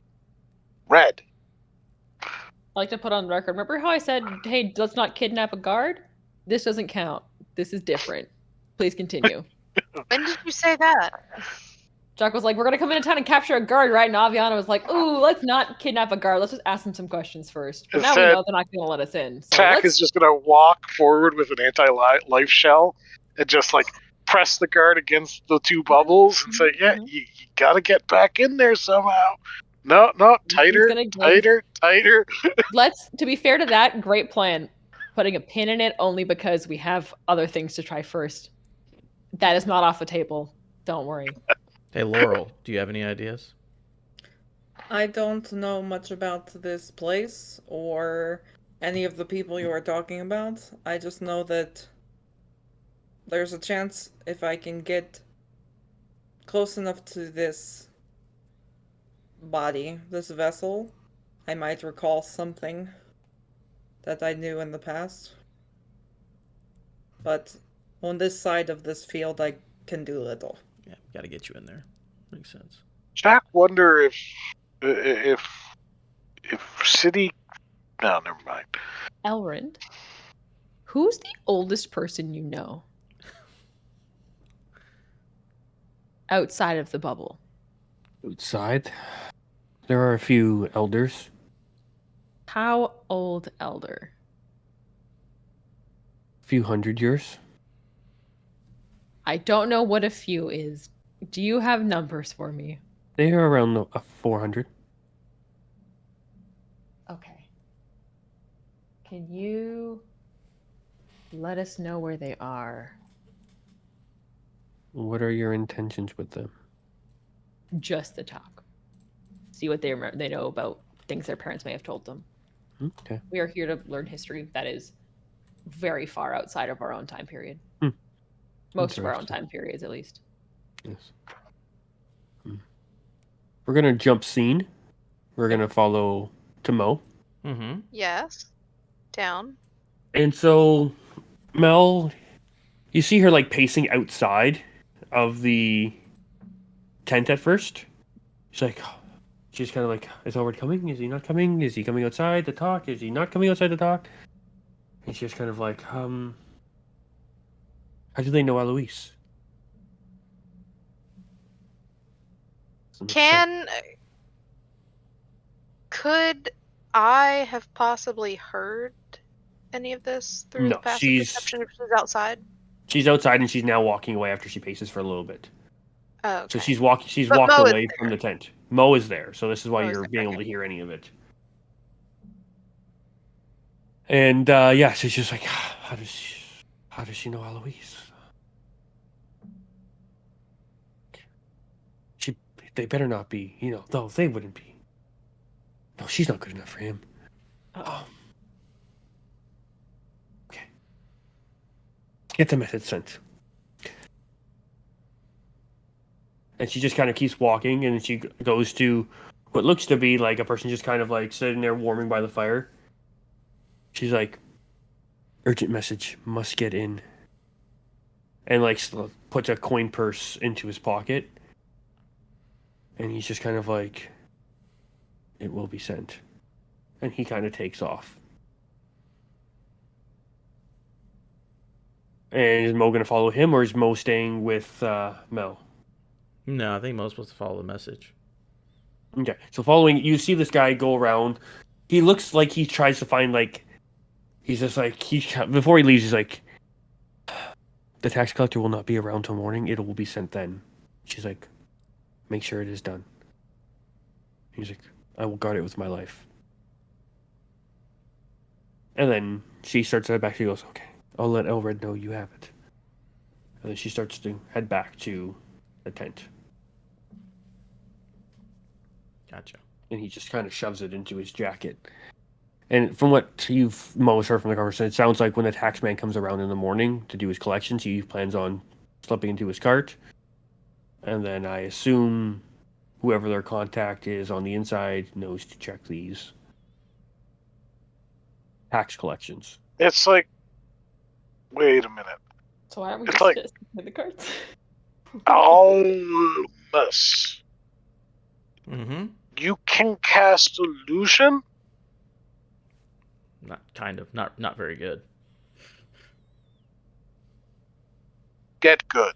red. I like to put on the record. Remember how I said, "Hey, let's not kidnap a guard"? This doesn't count. This is different. Please continue. When did you say that? Jack was like, "We're gonna come into town and capture a guard, right?" And Aviana was like, "Ooh, let's not kidnap a guard. Let's just ask them some questions first." But now we know they're not gonna let us in. So Chak is just gonna walk forward with an anti-life shell and just like press the guard against the two bubbles and say, "Yeah, you gotta get back in there somehow." No, tighter. To be fair to that, great plan. Putting a pin in it only because we have other things to try first. That is not off the table. Don't worry. Hey, Laurel, do you have any ideas? I don't know much about this place or any of the people you are talking about. I just know that there's a chance if I can get close enough to this body, this vessel, I might recall something that I knew in the past. But on this side of this field, I can do little. Yeah, got to get you in there. Makes sense. Chak wonder if city. No, never mind. Elrond, who's the oldest person you know outside of the bubble? Outside, there are a few elders. How old elder? A few 100 years. I don't know what a few is. Do you have numbers for me? They are around 400. Okay. Can you let us know where they are? What are your intentions with them? Just to talk. See what they know about things their parents may have told them. Okay. We are here to learn history that is very far outside of our own time period. Most of our own Interesting. time periods, at least. Yes. We're gonna jump scene. We're gonna follow Tomo. Mm-hmm. Yes. Down. And so, Mel, you see her like pacing outside of the tent at first. She's kind of like, is Elwood coming? Is he not coming? Is he coming outside to talk? Is he not coming outside to talk? And she's kind of like, how do they know Eloise? Doesn't make sense. Could I have possibly heard any of this through No, the passive she's- perception if she's outside? She's outside and she's now walking away after she paces for a little bit. Oh, okay. So she's walked But Mo is away from the tent. Mo is there, so this is why Mo is you're there, being able okay. to hear any of it. And so she's like, how does she know Eloise? They better not be, no, they wouldn't be. No, she's not good enough for him. Uh-oh. Okay. Get the message sent. And she just kind of keeps walking, and she goes to what looks to be like a person just kind of like sitting there warming by the fire. She's like, urgent message, must get in. And like puts a coin purse into his pocket. And he's just kind of like, it will be sent. And he kind of takes off. And is Mo going to follow him, or is Mo staying with Mel? No, I think Mo's supposed to follow the message. Okay, so following, you see this guy go around. He looks like he tries to find, like, he's just like, before he leaves, he's like, the tax collector will not be around till morning. It will be sent then. She's like, make sure it is done. He's like, I will guard it with my life. And then she starts to head back. She goes, okay, I'll let Elred know you have it. And then she starts to head back to the tent. Gotcha. And he just kind of shoves it into his jacket. And from what you've most heard from the conversation, it sounds like when the taxman comes around in the morning to do his collections, he plans on slipping into his cart. And then I assume whoever their contact is on the inside knows to check these tax collections. It's like, wait a minute. So why aren't we It's just like- in the carts? Almas, Mm-hmm. you can cast illusion? Not very good. Get good.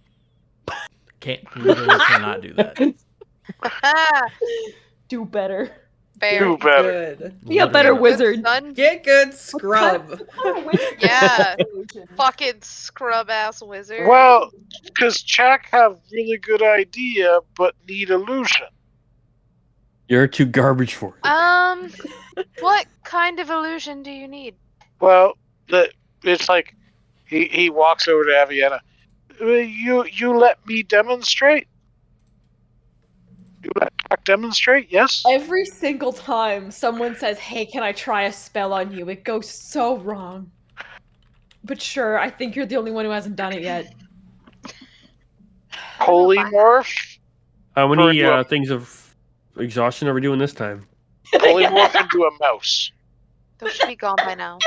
Literally cannot do that. Do better. Fair. Do better. Good. Be a better Literally. wizard. Son. Get good, scrub. Yeah. Fucking scrub ass wizard. Well, because Jack have really good idea, but need illusion. You're too garbage for it. What kind of illusion do you need? Well, it's like he walks over to Aviana. You let me demonstrate. You let Jack demonstrate? Yes. Every single time someone says, hey, can I try a spell on you? It goes so wrong. But sure, I think you're the only one who hasn't done it yet. Polymorph. How many into a- things of exhaustion are we doing this time? Polymorph into a mouse. Those should be gone by now.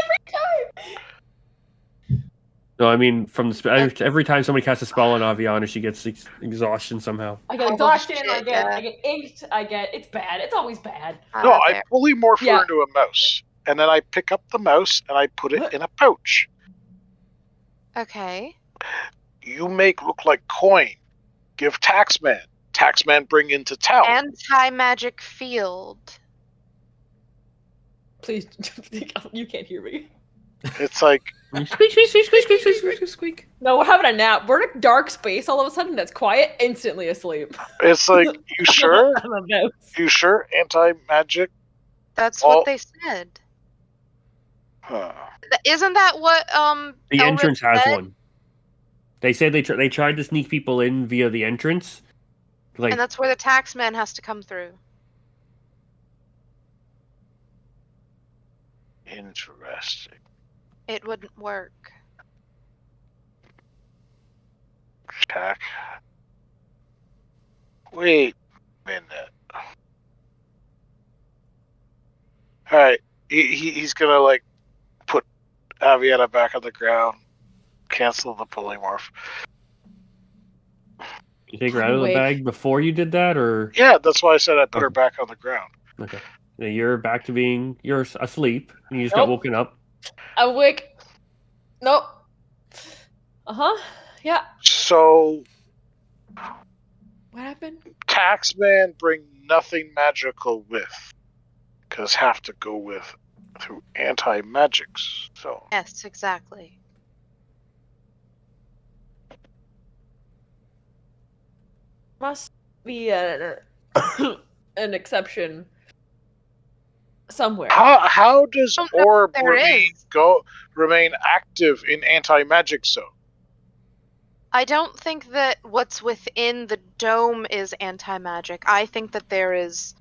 No, I mean from every time somebody casts a spell on Aviana, she gets exhaustion somehow. I get Oh, exhaustion, shit, I get inked, it's bad. It's always bad. No, I Fair. polymorph Yeah. her into a mouse, and then I pick up the mouse and I put it in a pouch. Okay. You make look like coin. Give Taxman. Taxman bring into town. Anti-magic field. Please, you can't hear me. It's like, Squeak. No, we're having a nap. We're in a dark space all of a sudden that's quiet, instantly asleep. you sure? I'm a mouse. You sure? Anti-magic? That's Oh. what they said. Huh. Isn't that what The Elric entrance has said? one. They said they tried to sneak people in via the entrance. Like, And that's where the taxman has to come through. Interesting. It wouldn't work. Jack. Wait a minute. Alright. He's gonna, like, put Aviana back on the ground. Cancel the polymorph. you take her out of the Awake. bag before you did that, or Yeah, that's why I said I put her back on the ground. okay, yeah, you're back to you're asleep. And you just got Nope. woken up. Awake. Nope. Yeah. So, What happened? Taxman bring nothing magical with. Because have to go with through anti-magics. So, Yes, exactly. Must be an exception somewhere. How does I don't know if orb there is. remain active in anti-magic zone? I don't think that what's within the dome is anti-magic. I think that there is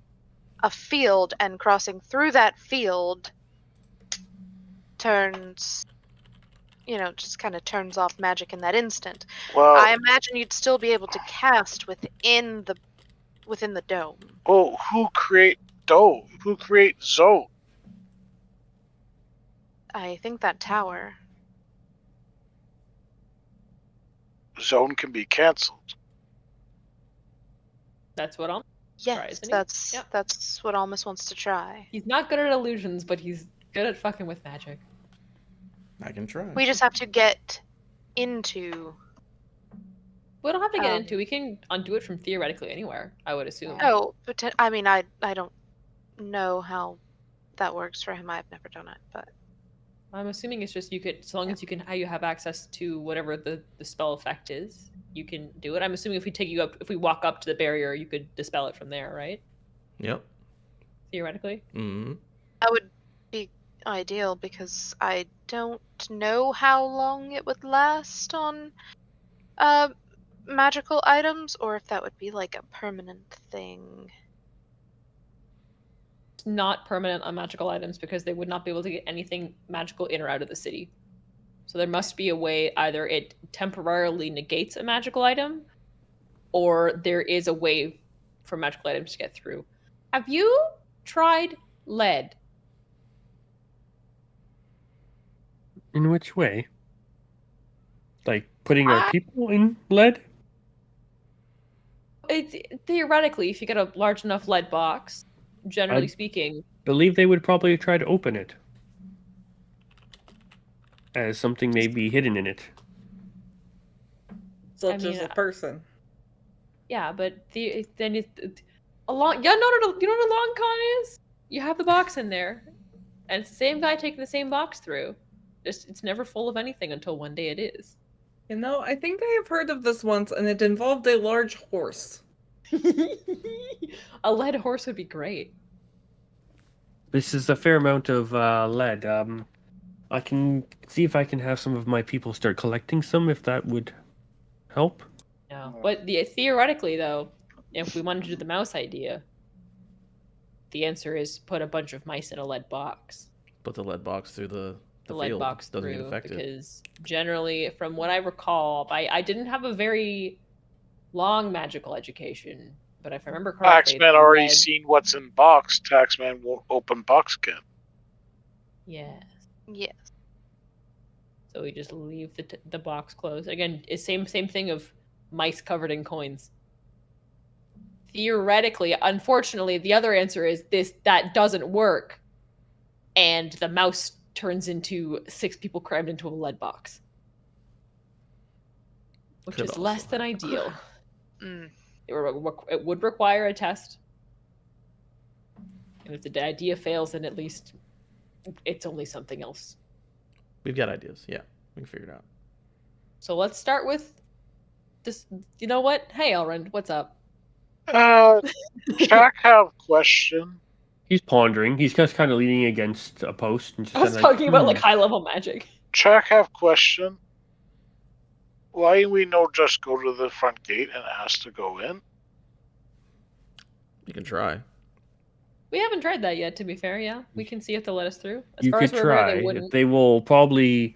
a field, and crossing through that field turns, just kind of turns off magic in that instant. Well, I imagine you'd still be able to cast within the dome. who create dome? Who create zone? I think that tower. Zone can be cancelled. That's what I'm. Yes, isn't he? that's Yep. that's what Almus wants to try. He's not good at illusions, but he's good at fucking with magic. I can try. We just have to get into. We don't have to get Um, into. We can undo it from theoretically anywhere. I would assume. Oh, I mean, I don't know how that works for him. I've never done it, but I'm assuming it's just you could, as long as you can, how you have access to whatever the spell effect is, you can do it. I'm assuming if we walk up to the barrier, you could dispel it from there, right? Yep. Theoretically. Mm-hmm. that would be ideal because I don't know how long it would last on magical items, or if that would be like a permanent thing. It's not permanent on magical items because they would not be able to get anything magical in or out of the city. So there must be a way either it temporarily negates a magical item, or there is a way for magical items to get through. Have you tried lead? In which way? Like putting our people in lead? It's theoretically, if you get a large enough lead box, generally speaking, Believe they would probably try to open it. As something may be hidden in it. Such as a person. Yeah, but then a long. Yeah, no. You know what a long con is? You have the box in there, and it's the same guy taking the same box through. Just it's never full of anything until one day it is. I think I have heard of this once, and it involved a large horse. A lead horse would be great. This is a fair amount of lead. I can see if I can have some of my people start collecting some, if that would help. No, but theoretically though, if we wanted to do the mouse idea, the answer is put a bunch of mice in a lead box. Put the lead box through the lead field. box Doesn't get through, affected. because generally, from what I recall, I didn't have a very long magical education, but if I remember correctly, Taxman already seen what's in box. Taxman will open box again. Yes. Yes. So we just leave the box closed. Again, it's same thing of mice covered in coins. Theoretically, unfortunately, the other answer is that doesn't work, and the mouse turns into 6 people crammed into a lead box, which is less than ideal. It would require a test, and if the idea fails, then at least it's only something else. We've got ideas. Yeah, we can figure it out. So let's start with this. You know what? Hey, Elrond, what's up? Jack have question. He's pondering. He's just kind of leaning against a post and just I was kind of talking about like high level magic. Jack have question. Why we no just go to the front gate and ask to go in? You can try. We haven't tried that yet, to be fair. Yeah, we can see if they'll let us through. As You far could as we're aware, try. they wouldn't. They will probably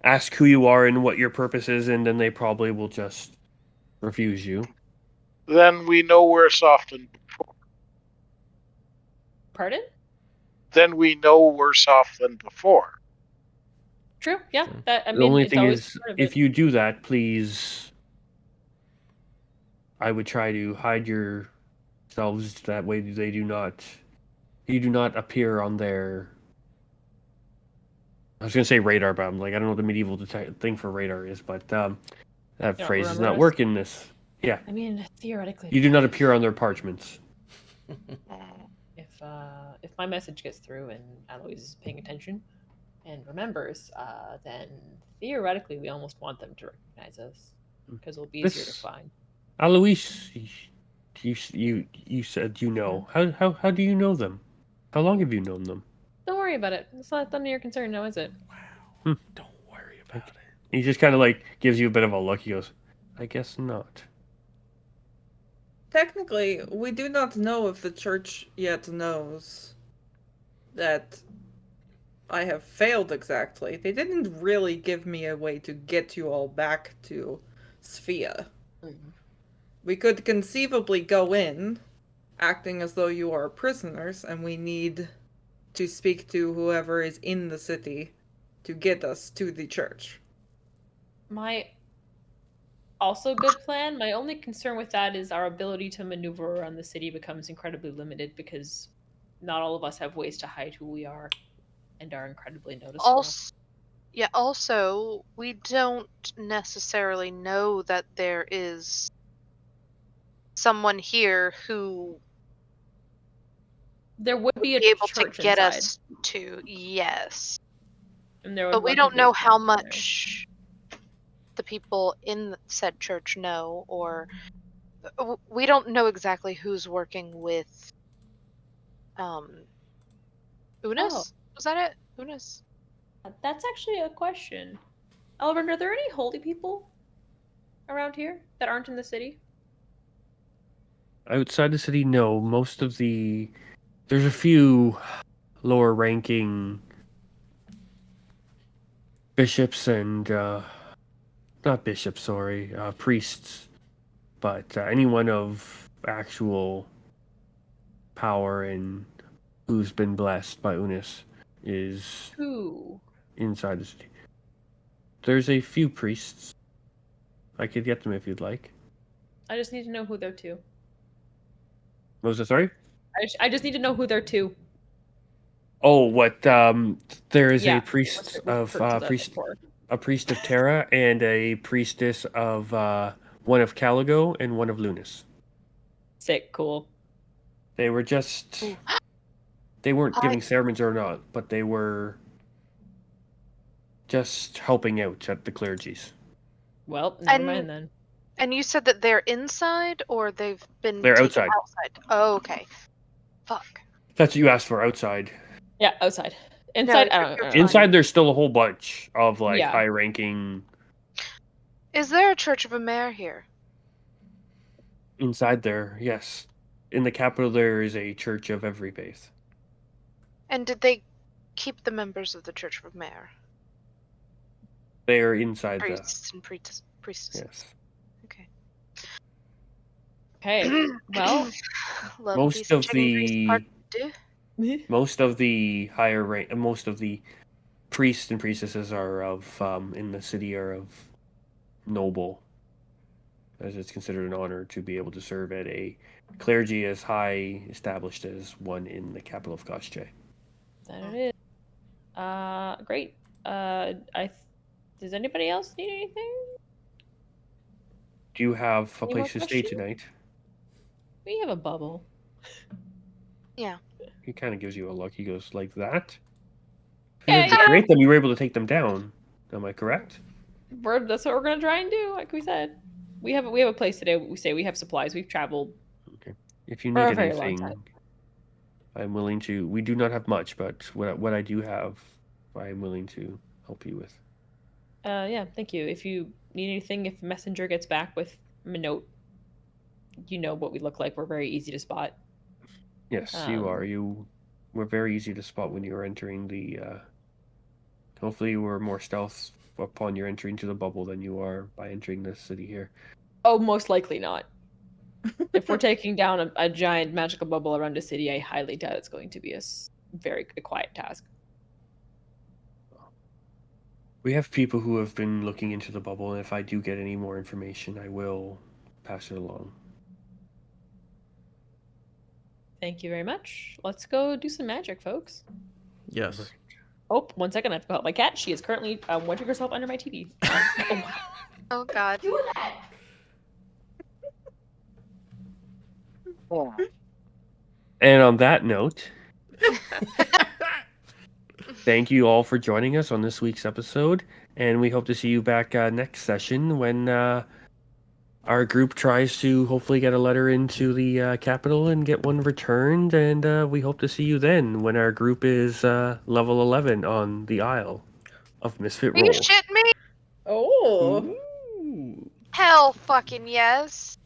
ask who you are and what your purpose is, and then they probably will just refuse you. Then we know worse off than before. Pardon? Then we know worse off than before. True. Yeah. That I mean, The only it's thing always is, part of if it. you do that, please, I would try to hide yourselves. That way, you do not appear on their. I was gonna say radar, but I'm like, I don't know what the medieval thing for radar is, but that phrase does not work in this. Yeah. I mean, theoretically, You do not appear on their parchments. If my message gets through and Alois is paying attention and remembers, then theoretically we almost want them to recognize us because it'll be easier to find. Alois, you said you know. How do you know them? How long have you known them? Don't worry about it. It's not none of your concern, now is it? Don't worry about Okay. it. He just kind of like gives you a bit of a look. He goes, I guess not. Technically, we do not know if the church yet knows that I have failed exactly. They didn't really give me a way to get you all back to Sphia. We could conceivably go in, acting as though you are prisoners, and we need to speak to whoever is in the city to get us to the church. My also good plan. My only concern with that is our ability to maneuver around the city becomes incredibly limited because not all of us have ways to hide who we are and are incredibly noticeable. Also, we don't necessarily know that there is someone here who There would be would a be able to church get inside, us to, yes. and there would But we likely don't be a know how connection there. much the people in said church know, or we don't know exactly who's working with Unis? Oh. Was that it? Unis? That's actually a question. Elvin, are there any holy people around here that aren't in the city? Outside the city, no. There's a few lower ranking bishops and not bishops, sorry, priests, but anyone of actual power and who's been blessed by Unis is Who? inside the city. There's a few priests. I could get them if you'd like. I just need to know who they're to. What was it? Sorry. I just need to know who they're to. Oh, what? There is a Yeah. priest Which of church is that for? a priest of Terra and a priestess of one of Caligo and one of Lunas. Sick, cool. They were just Ooh. they weren't I- giving sermons or not, but they were just helping out at the clergies. Well, never And- mind then. And you said that they're inside or they've been They're taken outside. outside? Oh, okay. Fuck. That's what you asked for, outside. Yeah, outside. Inside, I don't you're know. fine. Inside, there's still a whole bunch of like Yeah. high-ranking. Is there a Church of a Mare here? Inside there, yes. In the capital, there is a church of every faith. And did they keep the members of the Church of a Mare? They are inside the. Priests and priestesses. Yes. Okay. Okay. Well, Love Most these of chicken grease the part two. most of the higher rank, most of the priests and priestesses are of in the city are of noble, as it's considered an honor to be able to serve at a clergy as high established as one in the capital of Koschei. that it is. Great. Does anybody else need anything? Do you have a Any more place to stay questions? tonight? We have a bubble. He kind of gives you a look. He goes, like that? If Yeah, you had to yeah. create them, you were able to take them down. Am I correct? That's what we're gonna try and do, like we said. We have a place today. We say we have supplies. We've traveled If you for need a very long time. anything, I'm willing to. We do not have much, but what I do have, I am willing to help you with. Yeah, thank you. If you need anything, if the messenger gets back with a note, you know what we look like. We're very easy to spot. Yes, you are. You were very easy to spot when you were entering the. Hopefully, you were more stealth upon your entry into the bubble than you are by entering the city here. Oh, most likely not. If we're taking down a giant magical bubble around a city, I highly doubt it's going to be a very quiet task. We have people who have been looking into the bubble, and if I do get any more information, I will pass it along. Thank you very much. Let's go do some magic, folks. Yes. Oh, 1 second. I have to help my cat. She is currently wedging herself under my TV. Oh god. Do that. And on that note, thank you all for joining us on this week's episode, and we hope to see you back next session when our group tries to hopefully get a letter into the capital and get one returned, and we hope to see you then when our group is level 11 on the Isle of Misfit Are you Rolls. shitting me? Oh. Ooh. Hell fucking yes.